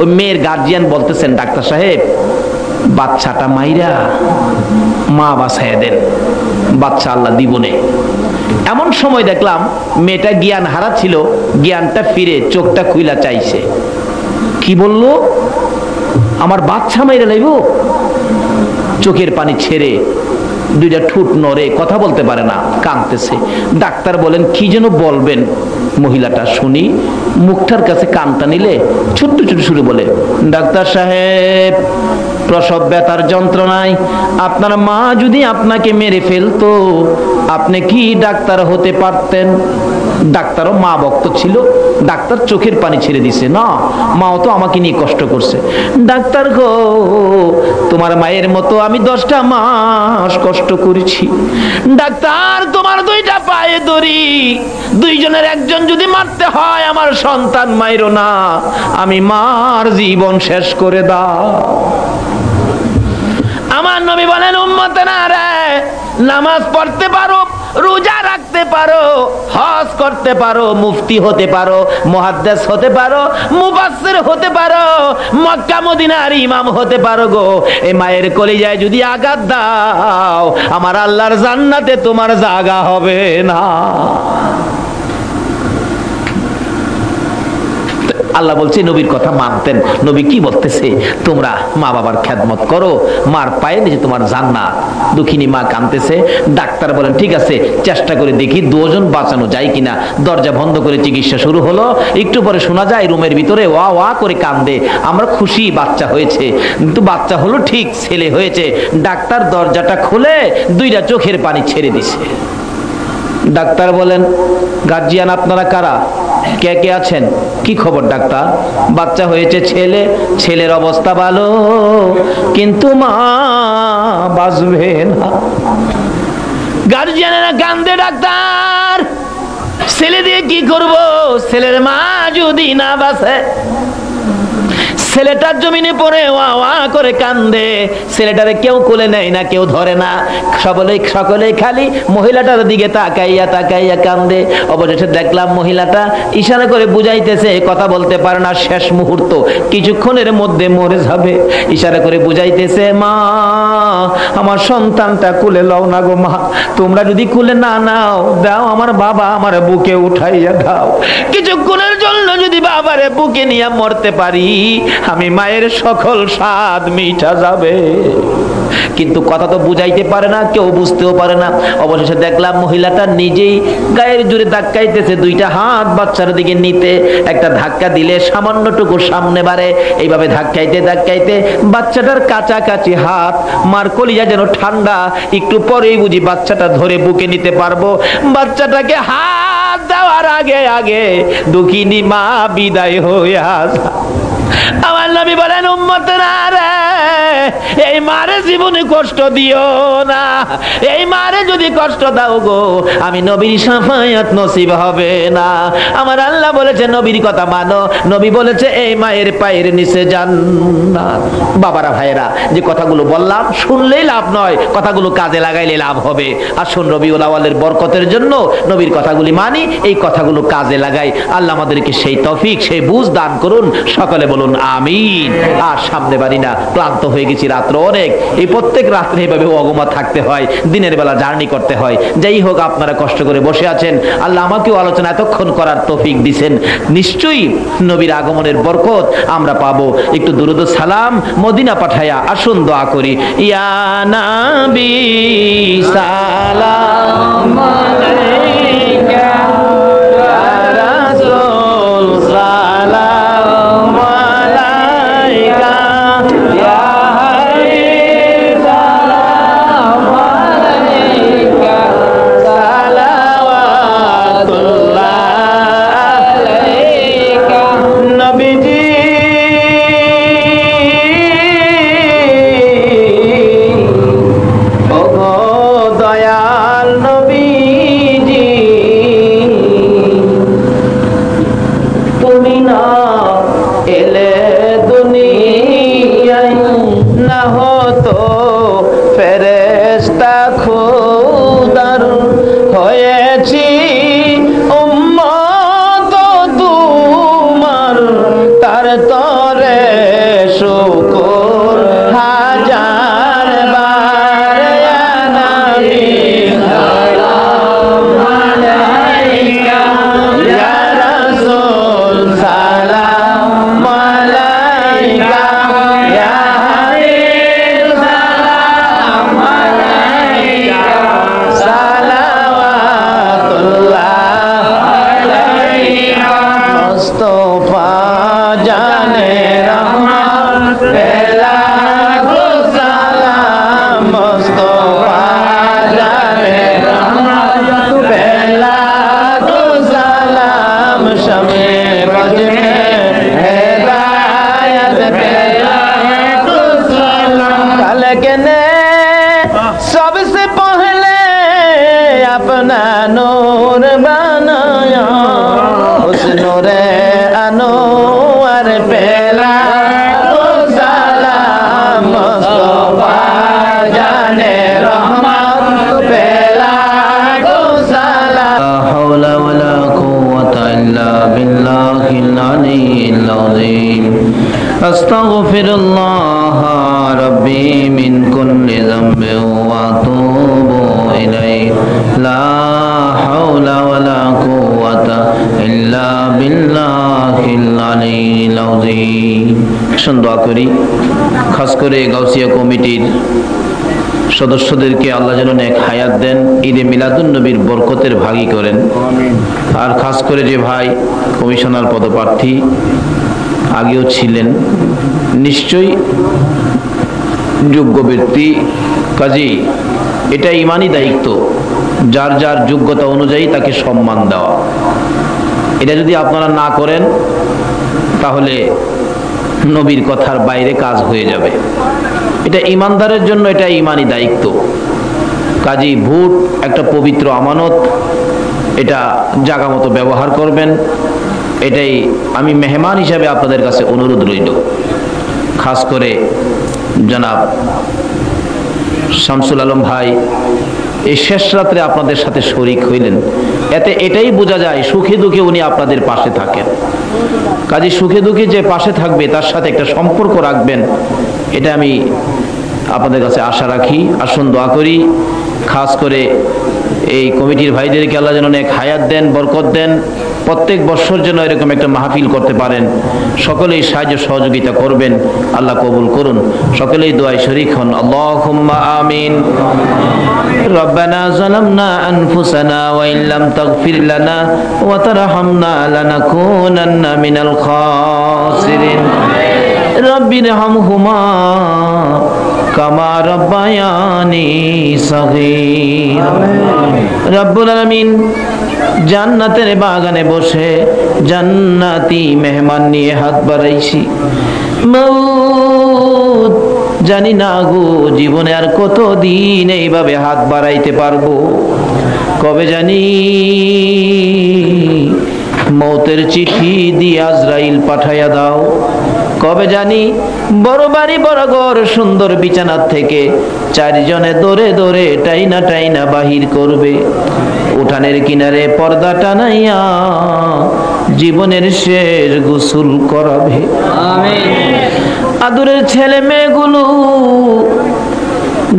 ওই মেয়ের গার্জিয়ান বলতেছেন, ডাক্তার সাহেব বাচ্চাটা মাইরা মা বাঁচাইয়া দেন, বাচ্চা আল্লাহ দিবনে। এমন সময় দেখলাম মেয়েটা জ্ঞান হারা ছিল, জ্ঞানটা ফিরে চোখটা খুইলা চাইছে। কি বললো? আমার বাচ্চা মাইরা লাইব? চোখের পানি ছেড়ে দুইটা ঠোঁট নড়ে, কথা বলতে পারে না, কাঁদতেছে। ডাক্তার বলেন কি যেন বলবেন। মহিলাটা শুনি, মুখটার কাছে কানটা নিলে ছোট্ট ছোট সুরে বলে, ডাক্তার সাহেব প্রসব ব্যথার যন্ত্রণায় আপনার মা যদি আপনাকে মেরে ফেলতো, আপনি কি ডাক্তার হতে পারতেন? ডাক্তারও মা ভক্ত ছিল, ডাক্তার চোখের পানি ছেড়ে দিছে, না মাও তো আমাকে নিয়ে কষ্ট করছে। ডাক্তার গো, তোমার মায়ের মতো আমি 10টা মাস কষ্ট করেছি। ডাক্তার তোমার 2টা পায়ে ধরি, দুইজনের একজন যদি মারতে হয় আমার সন্তান মাইরো না, আমি মার জীবন শেষ করে দাও। আমার নবী বলেন, উম্মতেরা রে, নামাজ পড়তে পারো, রোজা রাখতে পারো, হজ করতে পারো, মুফতি হতে পারো, মুহাদ্দিস হতে পারো, মুফাসসির হতে পারো, মক্কা মদিনার ইমাম হতে পারো গো, এই মায়ের কলিজায় যদি আঘাত দাও আমার আল্লাহর জান্নাতে তোমার জায়গা হবে না। আল্লাহ বলছে নবীর কথা মানতেন। নবী কি বলতেছে? তোমরা মা বাবার খেদমত করো, মার পায়ে নিচে তোমার জান্নাত। দুঃখিনী মা কাঁদতেছে। ডাক্তার বলেন ঠিক আছে, চেষ্টা করে দেখি 2 জন বাঁচানো যায় কিনা। দরজা বন্ধ করে চিকিৎসা শুরু হলো। একটু পরে শোনা যায় রুমের ভিতরে ওয়া ওয়া করে কান্দে। আমরা খুশি বাচ্চা হয়েছে, কিন্তু বাচ্চা হলো ঠিক, ছেলে হয়েছে। ডাক্তার দরজাটা খুলে 2টা চোখের পানি ছেড়ে দিছে। ডাক্তার বলেন, গার্জিয়ান আপনারা কারা, কে কে আছেন? কি খবর ডাক্তার? বাচ্চা হয়েছে ছেলে, ছেলের অবস্থা ভালো, কিন্তু মা বাঁচবে না। গার্জিয়ানেরা কান্দে, ডাক্তার ছেলে দিয়ে কি করব? ছেলের মা যদি না বাঁচে, ছেলেটার জমিনে পড়ে ওয়া ওয়া করে কান্দে, ছেলেটারে কেউ কোলে নেয় না, কেউ ধরে না, সকলেই খালি মহিলাটার দিকে তাকাইয়া কান্দে। অবশেষে দেখলাম মহিলাটা ইশারা করে বুঝাইতেছে, কথা বলতে পারে না, শেষ মুহূর্ত, কিছুক্ষণের মধ্যে মরে যাবে। ইশারা করে বুঝাইতেছে, মা আমার সন্তানটা কুলে লও না গো মা, তোমরা যদি কুলে না নাও দাও আমার বাবা আমার বুকে উঠাইয়া দাও। কিছুক্ষণের জন্য যদি বাবারে বুকে নিয়ে মরতে পারি আমি মায়ের সকল স্বাদ মিটা যাবে। কিন্তু কথা তো বুঝাইতে পারে না, কেউ বুঝতেও পারে না। অবশেষে দেখলাম মহিলাটা নিজেই গায়ের জোরে ধাক্কাইতেছে, দুইটা হাত বাচ্চার দিকে নিতে, একটা ধাক্কা দিলে সামান্যটুকু সামনে বাড়ে, এইভাবে ধাক্কাইতে ধাক্কাইতে বাচ্চাটার কাছাকাছি হাত, মার কলিজা যেন ঠান্ডা, একটু পরেই বুঝি বাচ্চাটা ধরে বুকে নিতে পারবো। বাচ্চাটাকে হাত দেওয়ার আগে আগে দুঃখিনী মা বিদায় হইয়া যায়। আমার নবী বলেন, উম্মতেরা রে, এই মারে জীবনে কষ্ট দিও না, এই মারে যদি কষ্ট দাও গো আমি নবীর শাফায়াত নসিব হবে না। আমার আল্লাহ বলেছে নবীর কথা মানো, নবী বলেছে এই মায়ের পায়ের নিচে জান্নাত। বাবারা ভাইয়েরা, যে কথাগুলো বললাম শুনলেই লাভ নয়, কথাগুলো কাজে লাগাইলে লাভ হবে। আসুন রবিউল আউয়ালের বরকতের জন্য নবীর কথাগুলি মানি, এই কথাগুলো কাজে লাগাই। আল্লাহ আমাদেরকে সেই তৌফিক, সেই বুঝ দান করুন। সকলে বলুন আমিন। আর সামনে বাড়ি না, ক্লান্ত হয়ে গেছি, রাত্র অনেক, এই প্রত্যেক রাত্রে এইভাবে অগমা থাকতে হয়, দিনের বেলা জার্নি করতে হয়। যাই হোক, আপনারা কষ্ট করে বসে আছেন, আল্লাহ আমাকেও আলোচনা এতক্ষণ করার তৌফিক দিছেন। নিশ্চয়ই নবীর আগমনের বরকত আমরা পাবো। একটু দুরূদ ও সালাম মদিনা পাঠায়া আসুন দোয়া করি। ইয়া নবী সালাম আলাইকা, ইয়া রাসূল সালাম আলাইকা, ইয়া হাবিব সালাম আলাইকা, সালাওয়াতুল্লাহ আলাইকা। নবীজি ওগো দয়াল নবীজি, তুমি না এলে দুনিয়ায় না হতো ফেরেশতা খোদার, হয়েছি উম্মত তোমার, তার তরে শুকর হাজার বার। ইয়া নবী সালাম আলাইকা, ইয়া রাসূল সালাম আলাইকা, ইয়া হাবিব সালাম আলাইকা, সালাওয়াতুল্লাহ আলাইকা। মুস্তাফা জানে রহমত পেলা গো সালাম, মুস্তাফা জানে রহমত পেলা গো সালাম, শমে বজনে হেদায়ত পেলা गो सलाम। कलक ने सबसे पहले अपना नूर बनाया, उस नूरे अनवर पेला गो सलाम, मुस्तफा जाने रहमत पेला गो सलाम। ला हौला वला कुव्वता इल्ला बिल्लाहिल अलिय्यिल अज़ीम। अस्तगफिरुल्लाह रब्बी मिन कुल्लि ज़ंबिन व अतूबु इलैहि, ला हौला वला कुव्वता इल्ला बिल्लाहिल अलिय्यिल अज़ीम। দোয়া করি, খাস করে গাউসিয়া কমিটির সদস্যদেরকে আল্লাহ যেন নেক হায়াত দেন, ঈদে মিলাদুন নবীর বরকতের ভাগী করেন। আর খাস করে যে ভাই কমিশনার পদপ্রার্থী আগেও ছিলেন, নিশ্চয়ই যোগ্য ব্যক্তি, কাজেই এটা ইমানি দায়িত্ব, যার যার যোগ্যতা অনুযায়ী তাকে সম্মান দেওয়া। এটা যদি আপনারা না করেন তাহলে নবীর কথার বাইরে কাজ হয়ে যাবে। এটা ইমানদারের জন্য এটা ইমানি দায়িত্ব। কাজেই ভোট একটা পবিত্র আমানত, এটা জায়গা মতো ব্যবহার করবেন, এটাই আমি মেহমান হিসাবে আপনাদের কাছে অনুরোধ রইল। খাস করে জনাব শামসুল আলম ভাই এই শেষ রাত্রে আপনাদের সাথে শরীক হইলেন, এতে এটাই বোঝা যায় সুখে দুঃখে উনি আপনাদের পাশে থাকেন। কাজে সুখে দুঃখে যে পাশে থাকবে তার সাথে একটা সম্পর্ক রাখবেন, এটা আমি আপনাদের কাছে আশা রাখি। আসুন দোয়া করি, খাস করে এই কমিটির ভাইদেরকে আল্লাহ যেন অনেক হায়াত দেন, বরকত দেন, প্রত্যেক বছর যেন এরকম একটা মাহফিল করতে পারেন। সকলেই সাহায্য সহযোগিতা করবেন, আল্লাহ কবুল করুন। সকলেই দোয়ায় শরীক হন, আল্লাহুম্মা আমিন। রব্বানা যালামনা আনফুসানা ওয়া ইল্লাম তাগফির লানা ওয়া তারহামনা লানাকুনান্না মিনাল খাসিরিন। রব্বিরহামহুমা কামা রাব্বায়ানি সাগীর। রব্বুল আলামিন জান্নাতের বাগানে বসে জান্নাতি মেহমান নিয়ে হাত বাড়াইছি। মউত জানি না গো জীবনে আর কতদিন এইভাবে হাত বাড়াইতে পারবো, কবে জানি মৌতের চিঠি দিয়ে আজরাইল পাঠাইয়া দাও, কবে জানি বড় বাড়ি বড় ঘর সুন্দর বিছানার থেকে চারজনে দৌড়ে দৌড়ে টাইনা টাইনা বাহির করবে, উঠানের কিনারে পর্দা টানাইয়া জীবনের শেষ গোসল করাবে। আদরের ছেলে মেয়েগুলো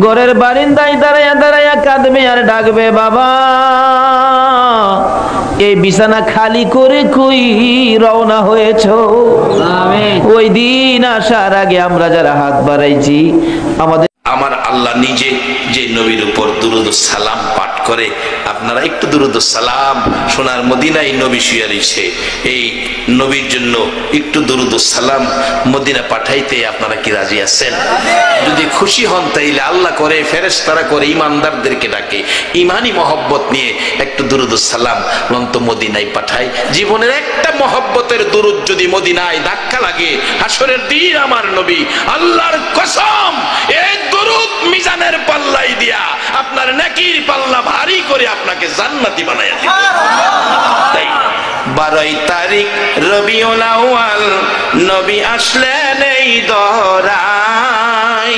ঘরের বারিন্দায় দাঁড়াইয়া দাঁড়াইয়া কাঁদবে আর ডাকবে, বাবা এই বিছানা খালি করে কই রওনা হয়েছ? ওই দিন আসার আগে আমরা যারা হাত বাড়াইছি আমাদের আমার আল্লাহ নিজে যে নবীর উপর দুরূদ ও সালাম পাঠ করে, আপনারা একটু দুরূদ ও সালাম, সোনার মদিনায় নবী শুয়ে রয়েছে, এই নবীর জন্য একটু দুরূদ ও সালাম মদিনা পাঠাইতে আপনারা কি রাজি আছেন? যদি খুশি হন তাইলে আল্লাহ করে, ফেরেশতারা করে, ইমানদারদেরকে ডাকে, ইমানি মহব্বত নিয়ে একটু দুরূদ ও সালাম লন্ত মদিনায় পাঠায়। জীবনের একটা মহব্বতের দুরূদ যদি মদিনায় ধাক্কা লাগে, হাসরের দিন আমার নবী আল্লাহর কসম এই দুরূদ মিজানের পাল্লাই দিয়া আপনার নেকির পাল্লা ভারী করে আপনাকে জান্নাতি বানায়া দিবে। তাই 12 তারিখ রবিউল আউয়াল নবী আসলেন এই দরায়,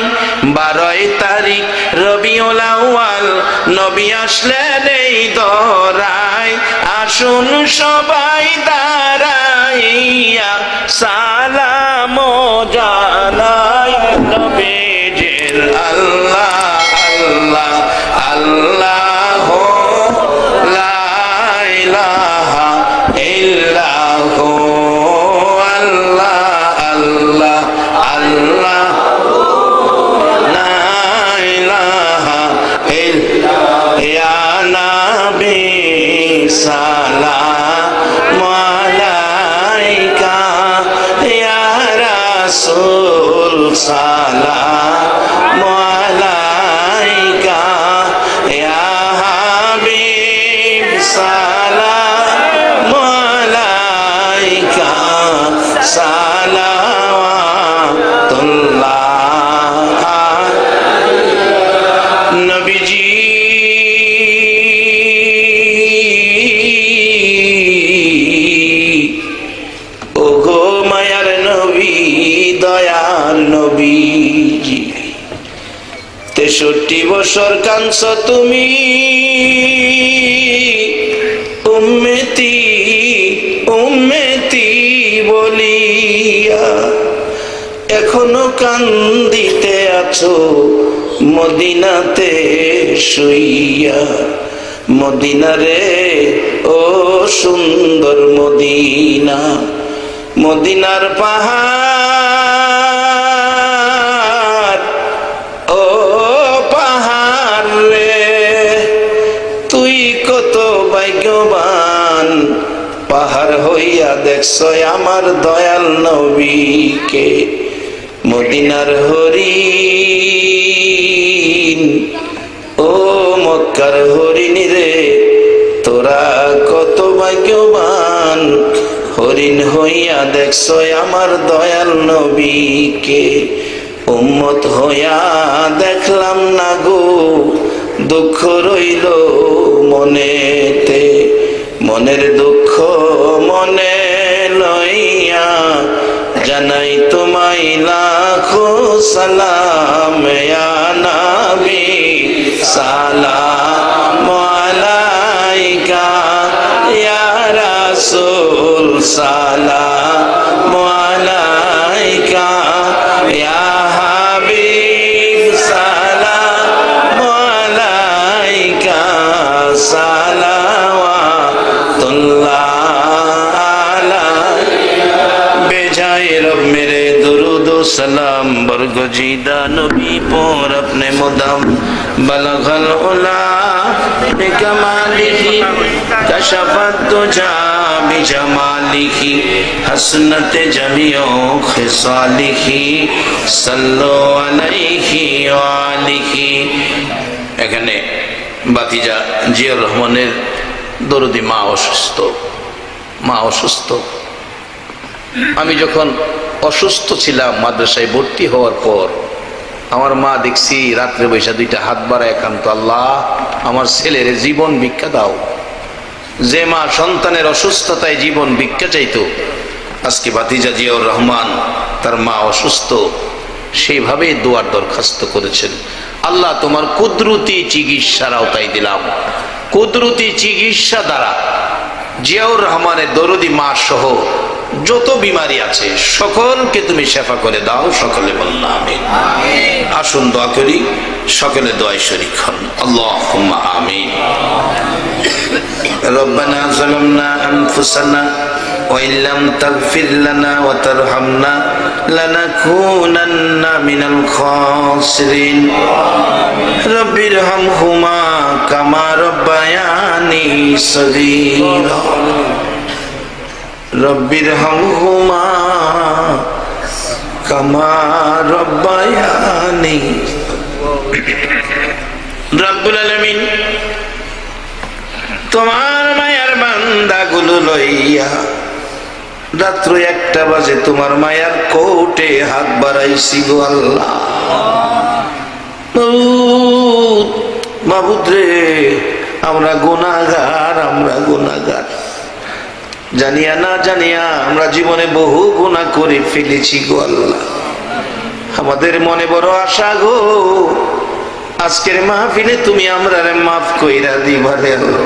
12 তারিখ রবিউল আউয়াল নবী আসলেন এই দরায়, আসুন সবাই দাঁড়াইয়া সালাম জানাই নবীজির। আল্লাহ আল্লাহ আল্লাহ লা ইলাহা ইল্লাহু আল্লাহ আল্লাহ আল্লাহ লা ইলাহা ইল্লাল্লাহ ইয়া নবী সালাম আলাইকা ইয়া রাসূল সালাম আলাইকা ইয়া হাবিব সালাম আলাইকা সালাওয়াতুল্লাহ। নবীজি ওগো মায়ার নবী, দয়ার নবীজি, 63 বছর কাঁদছ তুমি উম্মতি উম্মতি বলিয়া, এখনো কান্দিতে আছো মদিনাতে শুইয়া। মদিনা রে ও সুন্দর মদিনা, মদিনার পাহাড় ও পাহাড় রে, তুই কত ভাগ্যবান পাহাড় হইয়া দেখছ আমার দয়াল নবীকে। মদিনার হরিণ ও মক্কার হরিণ রে, তোরা কত ভাগ্যবান হরিণ হইয়া দেখছ আমার দয়াল নবীকে। উম্মত হইয়া দেখলাম না গো, দুঃখ রইল মনেতে, মনের দুঃখ মনে লইয়া জানাই তোমায় লাখো সালাম ইয়া নবী সালাম আলাইকা ইয়া রাসূল সালাম আলাইকা ইয়া হাবিব সালাম আলাইকা সালাওয়াতুল্লাহ मेरे दुरूद सलाम बरगजीदा नबी पर अपने मुदम बलगल उला बिकमालिही कशफत तुजा बिजमालिही हसनत जमियो खिसालिही सल्लु अलैहि वालिही। এখানে বাতিজা জিয়াউর রহমানের দরদি মা অসুস্থ। আমি যখন অসুস্থ ছিলাম মাদ্রাসায় ভর্তি হওয়ার পর আমার মা দেখছি রাত্রে বৈশা দুইটা হাত বাড়ায় একান্ত, আল্লাহ আমার ছেলের জীবন ভিক্ষা দাও। যে মা সন্তানের অসুস্থতায় জীবন ভিক্ষা চাইতো, আজকে ভাতিজা জিয়াউর রহমান তার মা অসুস্থ, সেইভাবে দোয়ার দরখাস্ত করেছেন। আল্লাহ তোমার কুদরতি চিকিৎসার আওতায় দিলাম, কুদরতি চিকিৎসা দ্বারা জিয়াউর রহমানের দরদি মা সহ যত বিমারি আছে সকলকে তুমি শেফা করে দাও। সকলে বললাম আমিন। আসুন দোয়া করি, সকলে দোয়ায় শরীক হন। আল্লাহুম্মা আমিন। রব্বানা যালামনা আনফুসানা ওয়া ইল্লাম তাগফির লানা ওয়া তারহামনা লানাকুনান্না মিনাল খাসিরিন। রব্বিরহামহুমা কামা রব্বায়ানি সগীরা। রব্বিরহামহুমা কামা রব্বায়ানি। রব্বুল আলামিন তোমার মায়ার বান্দাগুলো লইয়া রাত্র 1টা বাজে তোমার মায়ার কোর্টে হাত বাড়াইছি গো আল্লাহ। মাবুদ রে, আমরা গুনাহগার, জানিয়া না জানিয়া আমরা জীবনে বহু গুনাহ করে ফেলেছি গো আল্লাহ। আমাদের মনে বড় আশা গো, আজকের মাহফিলে তুমি আমরারে মাফ কইরা দিবা রে আল্লাহ।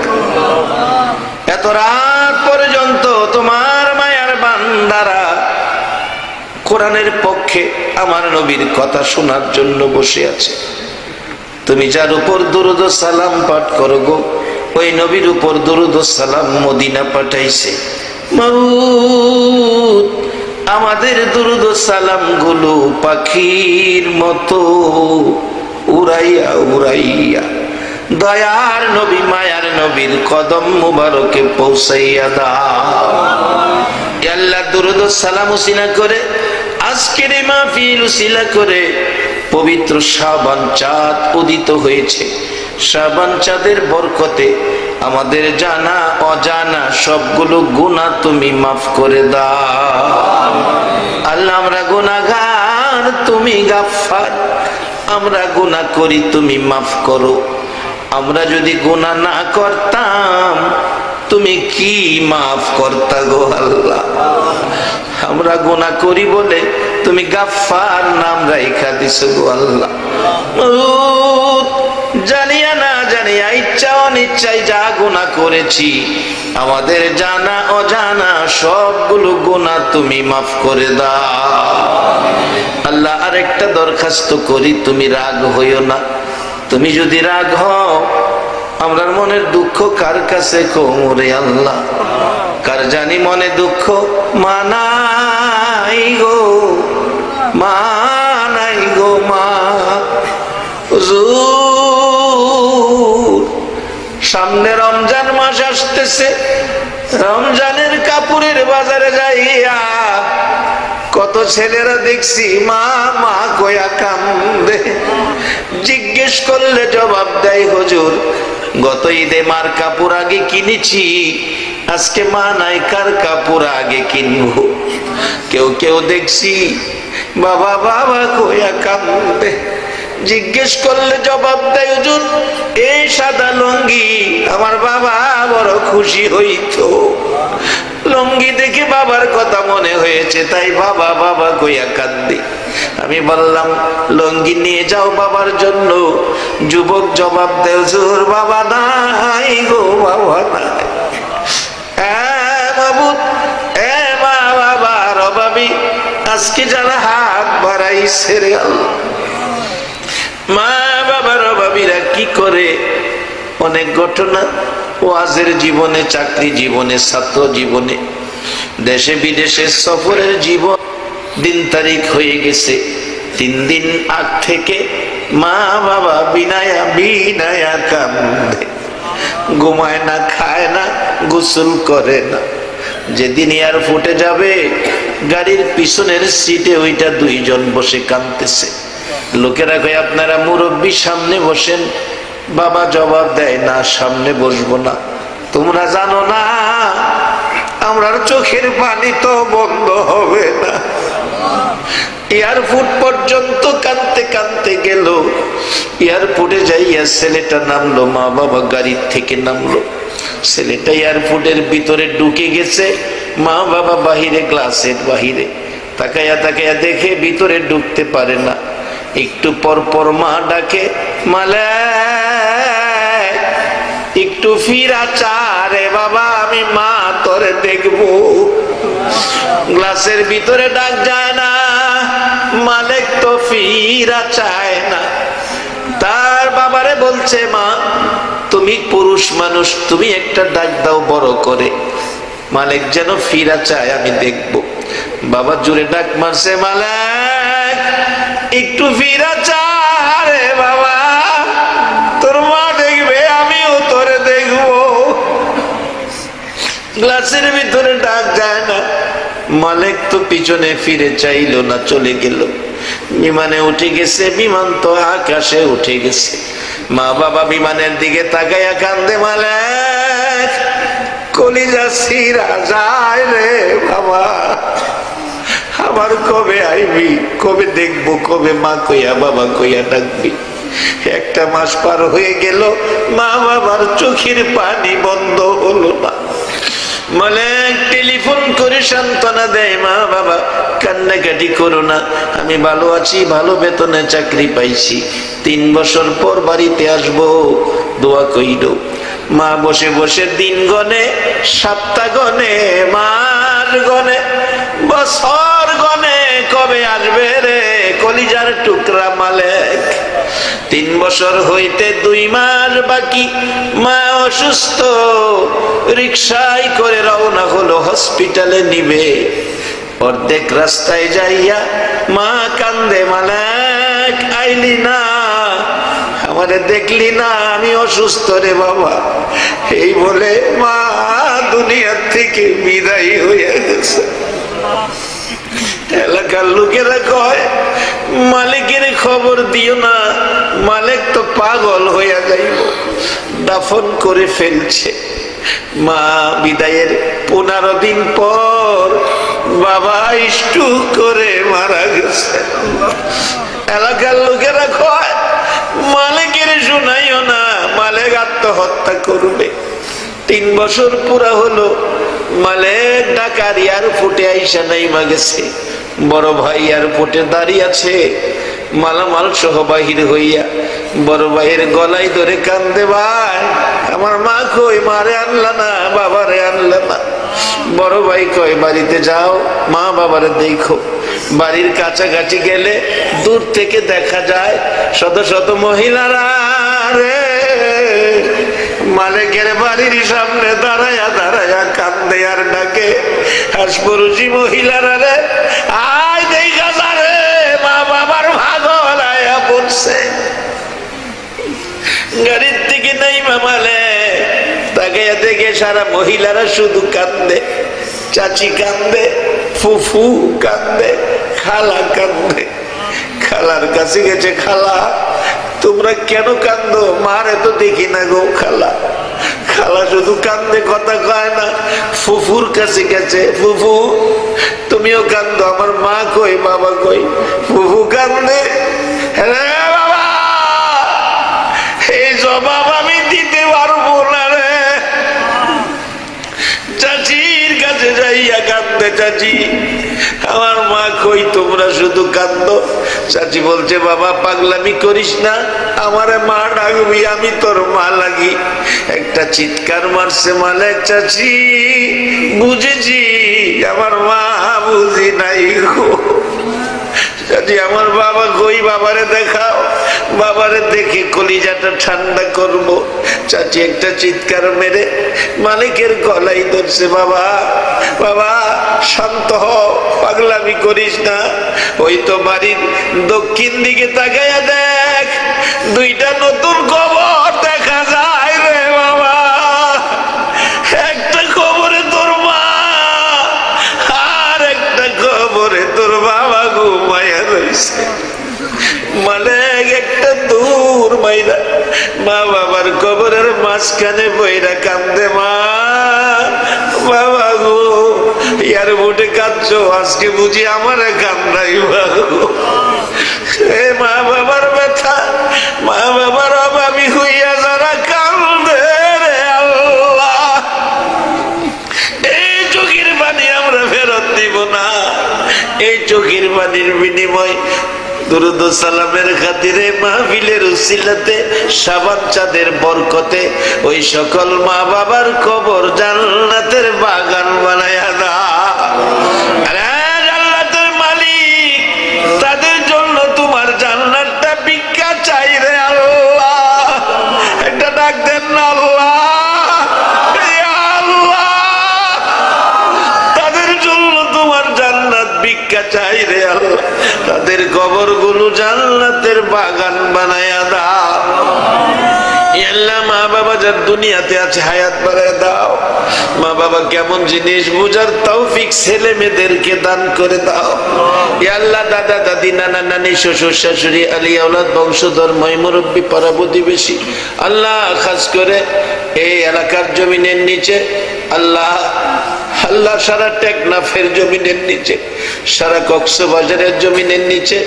এত রাত পর্যন্ত তোমার মায়ার বান্দারা কোরআনের পক্ষে আমার নবীর কথা শোনার জন্য বসে আছে। তুমি যার উপর দুরূদ ও সালাম পাঠ করো গো, ওই নবীর উপর দুরূদ ও সালাম মদিনা পাঠাইছে। মাউত আমাদের দুরূদ ও সালাম গুলো পাখির মতো উড়াইয়া উড়াইয়া দয়ার নবী মায়ার নবীর কদম মুবারকে পৌঁছাইয়া দাও। আল্লাহ দুরূদ ও সালাম উসিলা করে আজকের এই মাহফিল উসিলা করে পবিত্র শাবান চাঁদ উদিত হয়েছে। শাবান চাঁদের বরকতে আমাদের জানা অজানা সবগুলো গুনাহ তুমি মাফ করে দাও। আল্লাহ আমরা গুনাহগার, তুমি গাফফার। আমরা গুনাহ করি, তুমি মাফ করো। আমরা যদি গুনাহ না করতাম তুমি কি মাফ করতা গো আল্লাহ। আমরা গুনাহ করি বলে তুমি গাফফার নাম রাইখা দিছো গো আল্লাহ। জানিয়া না জানিয়া ইচ্ছা অনিচ্ছায় যা গুনাহ করেছি, আমাদের জানা অজানা সবগুলো গুনাহ তুমি মাফ করে দাও। আল্লাহ আরেকটা দরখাস্ত করি, তুমি রাগ হইও না। তুমি যদি রাগ হও, আমরার মনের দুঃখ কার কাছে কোমরে আল্লাহ। কার জানি মনে দুঃখ মানাই গো, মানাই গো মা। সামনে রমজান মাস আসতেছে, রমজানের কাপড়ের বাজারে যাইয়া কত ছেলেরা দেখছি মা মা কয়া কান্দে। জিজ্ঞেস করলে জবাব দেয়, হুজুর গত ঈদে মার কাপড় আগে কিনেছি, আজকে মা নাই, কার কাপড় আগে কিনবো। কেউ কেউ দেখছি বাবা বাবা কয়া কান্দে। জিজ্ঞেস করলে জবাব দেয়, হুজুর এই সাদা লুঙ্গি আমার বাবা বড় খুশি হইতো। লুঙ্গি দেখে বাবার কথা মনে হয়েছে, তাই বাবা বাবা কইয়া কান্দি। আমি বললাম লুঙ্গি নিয়ে যাও বাবার জন্য। যুবক জবাব দেও, হুজুর বাবা নাই গো, বাবা নাই। বাবু মা বাবার অভাবী আজকে যারা হাত বাড়াইছে রে আল্লাহ, মা বাবার অভাবীরা কি করে। অনেক ঘটনা ওয়াজের জীবনে, চাকরি জীবনে, ছাত্র জীবনে, দেশে বিদেশে সফরের জীবন। দিন তারিখ হয়ে গেছে, 3 দিন আগ থেকে মা বাবা বিনায়া বিনায়া কান্দে, ঘুমায় না, খায় না, গোসল করে না। যেদিন এয়ারপোর্টে যাবে গাড়ির পিছনের সিটে ওইটা 2 জন বসে কাঁদতেছে। লোকেরা কয় আপনারা মুরব্বী সামনে বসেন। বাবা জবাব দেয় না, সামনে বসবো না। তোমরা জানো না আমরার চোখের পানি তো বন্ধ হবে না। এয়ারপোর্ট পর্যন্ত কাঁদতে কাঁদতে গেল। এয়ারপোর্টে যাইয়া ছেলেটা নামলো, মা বাবা গাড়ির থেকে নামলো। ছেলেটা এয়ারপোর্টের ভিতরে ঢুকে গেছে, মা বাবা বাহিরে, গ্লাসের বাহিরে তাকায়া তাকায়া দেখে ভিতরে ঢুকতে পারে না। একটু পর পর মা ডাকে, মালে একটু ফিরা চারে বাবা, আমি মা তোরে দেখবো। গ্লাসের ভিতরে ডাক যায় না, মালিক তো ফিরা চায় না। তার বাবারে বলছে, মা তুমি পুরুষ মানুষ, তুমি একটা ডাক দাও বড় করে, মালিক যেন ফিরা চায়, আমি দেখবো। বাবা জোরে ডাক মারছে, মালিক একটু ফিরা চারে বাবা, তোর মা দেখবে, আমিও তোরে দেখবো। গ্লাসের ভিতরে ডাক যায় না। মালিক তো পিছনে ফিরে চাইলো না, চলে গেল। বিমানে উঠে গেছে, বিমান তো আকাশে উঠে গেছে। মা বাবা বিমানের দিকে তাকাইয়া কান্দে, মালিক কলিজা ছিঁড়া যায় রে বাবা, আবার কবে আইবি, কবে দেখবো, কবে মা কইয়া বাবা কইয়া ডাকবি। 1 মাস পার হয়ে গেল, মা বাবার চোখের পানি বন্ধ হলো না। মালিক টেলিফোন করে সান্ত্বনা দেয়, মা বাবা কান্নাকাটি করো না, আমি ভালো আছি, ভালো বেতনে চাকরি পাইছি, 3 বছর পর বাড়িতে আসবো, দোয়া কইরো। মা বসে বসে দিন গনে, সপ্তাহ গনে, মাস গনে, বছর গনে, কবে আসবে রে কলিজার টুকরা মালিক। 3 বছর হইতে 2 মাস বাকি। মা অসুস্থ, রিকশায় করে রওনা হলো, হসপিটালে নিবে। অর্ধেক রাস্তায় যাইয়া মা কান্দে, মালিক আইলি না, আমারে দেখলি না, আমি অসুস্থ রে বাবা। এই বলে মা দুনিয়ার থেকে বিদায় হয়ে গেছে। এলাকার লোকেরা কয়, মালিকের খবর দিও না, মালিক তো পাগল হইয়া যাইব, দাফন করে ফেলছে। মা বিদায়ের 15 দিন পর বাবা স্ট্রোক করে মারা গেছে। এলাকার লোকেরা কয়, মালিকের শোনাইও না, মালিক আত্মহত্যা করবে। 3 বছর পুরা হলো, মালিক ঢাকার এয়ারপোর্টে আইসা নাইমা গেছে। বড় ভাই এয়ারপোর্টে দাঁড়িয়ে আছে, মালামাল সহ বাহির হইয়া বড় ভাইয়ের গলায় ধরে কান্দে, ভাই আমার মা কই, মারে আনলা না, বাবারে আনলা না। বড় ভাই কয়, বাড়িতে যাও, মা বাবারে দেখো। বাড়ির কাছাকাছি গেলে দূর থেকে দেখা যায় শত শত মহিলারা রে মালিকের বাড়ির সামনে দাঁড়ায়া দাঁড়ায়া কান্দে আর ডাকে, হাসপুরুষি মহিলারা রে আয় দেখা যারে, মা বাবার ভাগল আয়া পড়ছে। গাড়ির থেকে নাই মামালে তাকে দেখে সারা মহিলারা শুধু কান্দে, চাচি কান্দে, ফুফু কান্দে, খালা কান্দে। খালার কাছে গেছে, খালা তোমরা কেন কান্দো? মারে তো দেখি না গো খালা। খালা শুধু কান্দে, কথা কয় না। ফুফুর কাছে গেছে, ফুফু তুমিও কান্দো, আমার মা কই, বাবা কই? ফুফু কান্দে, হ্যাঁ বাবা এই জবাব আমি দিতে পারবো না রে। চাচির কাছে চাচি আমার মা কই, তোমরা শুধু কাঁদো। চাচি বলছে বাবা পাগলামি করিস না, আমারে মা ডাকবি, আমি তোর মা লাগি। একটা চিৎকার মারছে মালেক চাচি, বুঝেছি আমার মা, বুঝি নাই গো। চাচি আমার বাবা কই, বাবারে দেখাও, বাবারে দেখে কলিজাটা ঠান্ডা করব। চাচি একটা চিৎকার মেরে মালিকের গলাই ধরছে, বাবা বাবা শান্ত হ, পাগলামি করিস না। ওই তো বাড়ির দক্ষিণ দিকে তাকাইয়া দেখ, দুইটা নতুন কবর দেখা যায় রে বাবা। একটা কবরে তোর মা, আর একটা কবরে তোর বাবা ঘুমাইয়া রয়েছে। মালিক একটা দূর মাইরা মা বাবার কবরের মাঝখানে বইরা কান্দে, মা বাবা গো ইয়ার বুটে কাঁদছো, আজকে বুঝি আমার কান্দাই গো। এ মা বাবার ব্যথা, মা বাবার অভাবী হইয়া যারা কান্দে রে আল্লাহ, এই চোখের পানি আমরা ফেরত দিব না। এই চোখের পানির বিনিময় দুরুদ ও সালামের খাতিরে, মাহফিলের উসিলাতে, শাবান চাঁদের বরকতে ওই সকল মা বাবার কবর জান্নাতের বাগান বানায়া দাও। আরে জান্নাতের মালিক, তাদের জন্য তোমার জান্নাতটা ভিক্ষা চাই রে আল্লাহ। একটা ডাক দেন না আল্লাহ, ভিক্ষা চাই রে আল্লাহ, তাদের কবর গুলো জান্নাতের বাগান বানায়া দাও। আল্লাহ মা বাবা যার দুনিয়াতে আছে হায়াত বাড়ায় দাও। মা বাবা কেমন জিনিস বুঝার তৌফিক ছেলে মেয়েদেরকে দান করে দাও। আল্লাহ দাদা দাদি নানা নানি শ্বশুর শাশুড়ি আলী আওলাদ বংশধর ময় মুরব্বী পাড়া প্রতিবেশী, আল্লাহ খাস করে এই এলাকার জমিনের নিচে, আল্লাহ আল্লাহ সারা টেকনাফের জমিনের নিচে, সারা কক্সবাজারের জমিনের নিচে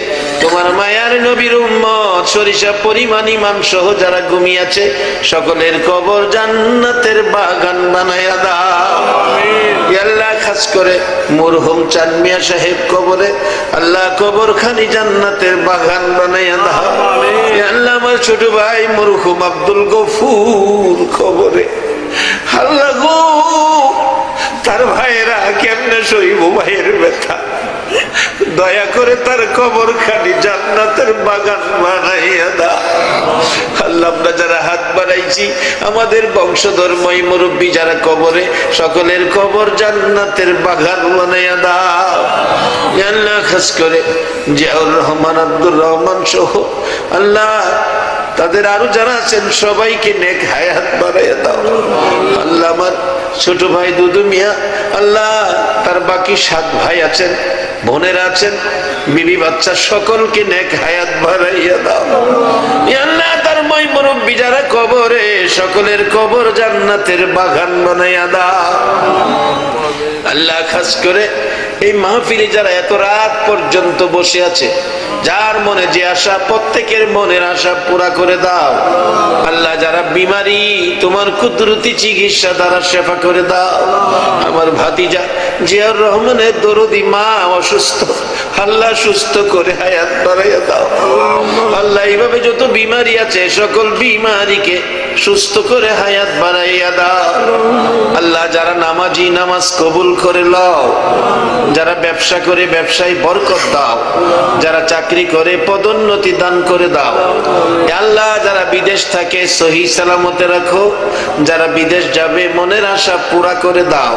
তোমার মায়ার নবীর উম্মত সরিষা পরিমাণ ইমাম সহ যারা ঘুমিয়েছে সকলের কবর জান্নাতের বাগান বানায়া দাও। আল্লাহ খাস করে মরহুম চাঁদ মিয়া সাহেব কবরে, আল্লাহ কবর খানি জান্নাতের বাগান বানায়া দাও। আল্লাহ আমার ছোট ভাই মরহুম আব্দুল গফুর কবরে, আল্লাহ গো তার ভাইয়েরা কেমনে সইব ভাইয়ের ব্যথা, দয়া করে তার কবর খানি জান্নাতের বাগান বানাইয়া দাও। আল্লাহ আমরা যারা হাত বাড়াইছি আমাদের বংশধর মই মুরব্বী যারা কবরে, সকলের কবর জান্নাতের বাগান বানাইয়া দাও। আল্লাহ খাস করে জিয়াউর রহমান আব্দুর রহমান সহ আল্লাহ তাদের আরো যারা আছেন সবাইকে নেক হায়াত বাড়াইয়া দাও। আল্লাহ আমার ছোট ভাই দুদু মিয়া, আল্লাহ তার বাকি 7 ভাই আছেন, বোনেরা আছেন, বিবি বাচ্চা সকলকে নেক হায়াত বাড়াইয়া দাও। আল্লাহ তার মই মুরব্বী যারা কবরে সকলের কবর জান্নাতের বাগান বানাইয়া দাও। আল্লাহ খাস করে এই মাহফিলে যারা এত রাত পর্যন্ত বসে আছে, যার মনে যে আশা প্রত্যেকের মনের আশা পুরা করে দাও। আল্লাহ যারা বিমারি তোমার কুদরতি চিকিৎসা দ্বারা শেফা করে দাও। আমার ভাতিজা জিয়াউর রহমানের দরদি মা অসুস্থ, আল্লাহ সুস্থ করে হায়াত বাড়াইয়া দাও। আল্লাহ এইভাবে যত বিমারি আছে সকল বিমারিকে সুস্থ করে হায়াত বাড়াইয়া দাও। আল্লাহ যারা নামাজি নামাজ কবুল করে লও, যারা ব্যবসা করে ব্যবসায় বরকত দাও, যারা চাকরি করে পদোন্নতি দান করে দাও। আল্লাহ যারা বিদেশ থাকে সহি সালামতে রাখো, যারা বিদেশ যাবে মনের আশা পুরা করে দাও।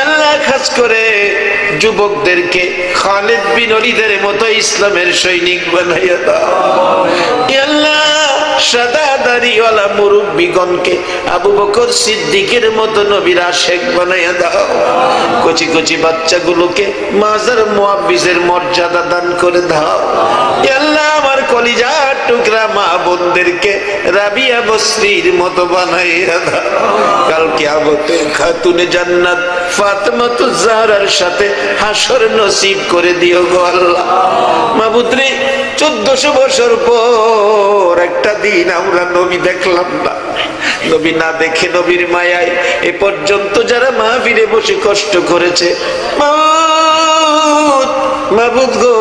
আল্লাহ খাস করে যুবকদেরকে খালিদ বিন ওলীদের মতো ইসলামের সৈনিক বানাইয়া দাও। আল্লাহ সাদা দাড়িওয়ালা মুরব্বিগণকে আবু বকর সিদ্দিকের মতো নবীর আশেক বানাইয়া দাও। কচি কচি বাচ্চাগুলোকে মাজার মুআব্বিজের মর্যাদা দান করে দাও। আল্লাহ আমার কলিজার টুকরা মা বোনদেরকে রাবিয়া বসরির মতো বানাইয়া দাও। কাল কিয়ামতে খাতুনে জান্নাত ফাতেমাতুজ জাহরার সাথে হাসর নসিব করে দিও গো আল্লাহ। মাবুদ রে 1400 বছর পর একটা দিন আমরা নবী দেখলাম না। নবী না দেখে নবীর মায়ায় এ পর্যন্ত যারা মাহফিলে বসে কষ্ট করেছে, মাবুদ গো,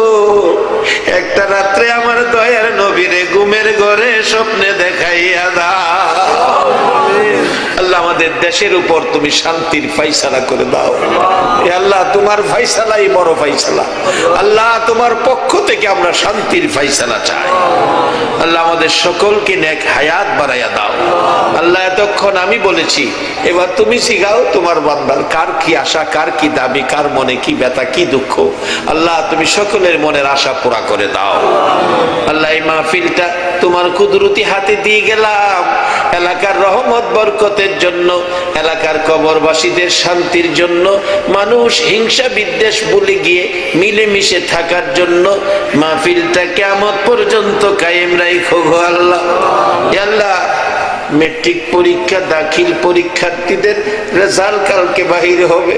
একটা রাত্রে আমার দয়ার নবীরে ঘুমের ঘরে স্বপ্নে দেখাইয়া দাও। আল্লাহ আমাদের দেশের উপর তুমি শান্তির ফাইসালা করে দাও। এ আল্লাহ, তোমার ফাইসালাই বড় ফাইসালা। আল্লাহ, তোমার পক্ষ থেকে আমরা শান্তির ফাইসালা চাই। আল্লাহ আমাদের সকলকে নেক হায়াত বাড়াইয়া দাও। আল্লাহ, এতক্ষণ আমি বলেছি, এবার তুমি শিখাও তোমার বান্দার কার কি আশা, কার কি দাবি, কার মনে কি ব্যথা, কি দুঃখ। আল্লাহ, তুমি সকলের মনের আশা পুরা করে দাও। আল্লাহ, এই মাহফিলটা তোমার কুদরতি হাতে দিয়ে গেলাম, এলাকার রহমত বরকতের জন্য, এলাকার কবরবাসীদের শান্তির জন্য, মানুষ হিংসা বিদ্বেষ ভুলে গিয়ে মিলেমিশে থাকার জন্য মাহফিলটা কিয়ামত পর্যন্ত কায়েম রাখো গো আল্লাহ। আল্লাহ, মেট্রিক পরীক্ষা দাখিল পরীক্ষার্থীদের রেজাল্ট কালকে বাহির হবে।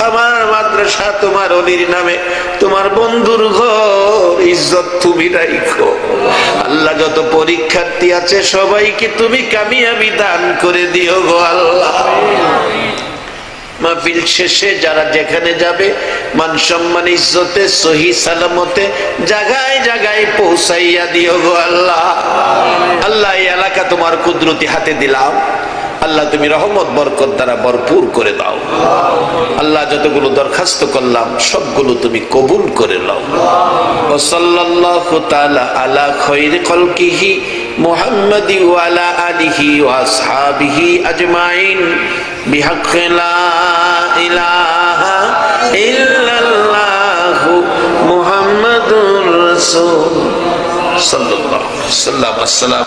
আমার মাদ্রাসা তোমার অলির নামে, তোমার বন্ধুর ঘর, ইজ্জত তুমি রাখো আল্লাহ। যত পরীক্ষার্থী আছে সবাইকে তুমি কামিয়াবি দান করে দিও গো আল্লাহ। মাহফিল শেষে যারা যেখানে যাবে মান সম্মান ইজ্জতে সহি সালামতে জায়গায় জায়গায় পৌঁছাইয়া দিও গো আল্লাহ। আল্লাহ, এই এলাকা তোমার কুদরতি হাতে দিলাম। আল্লাহ, তুমি রহমত বরকত দ্বারা ভরপুর করে দাও। আল্লাহ, যতগুলো দরখাস্ত করলাম সবগুলো তুমি কবুল করে নাও। ওয়া সাল্লাল্লাহু তাআলা আলা খায়রি খালকিহি মুহাম্মাদি ওয়া আলা আলিহি ওয়া আসহাবিহি আজমাইন বিহাক্কি লা ইলাহা ইল্লাল্লাহু মুহাম্মাদুর রাসূল সাল্লাল্লাহু আলাইহি ওয়াসাল্লাম।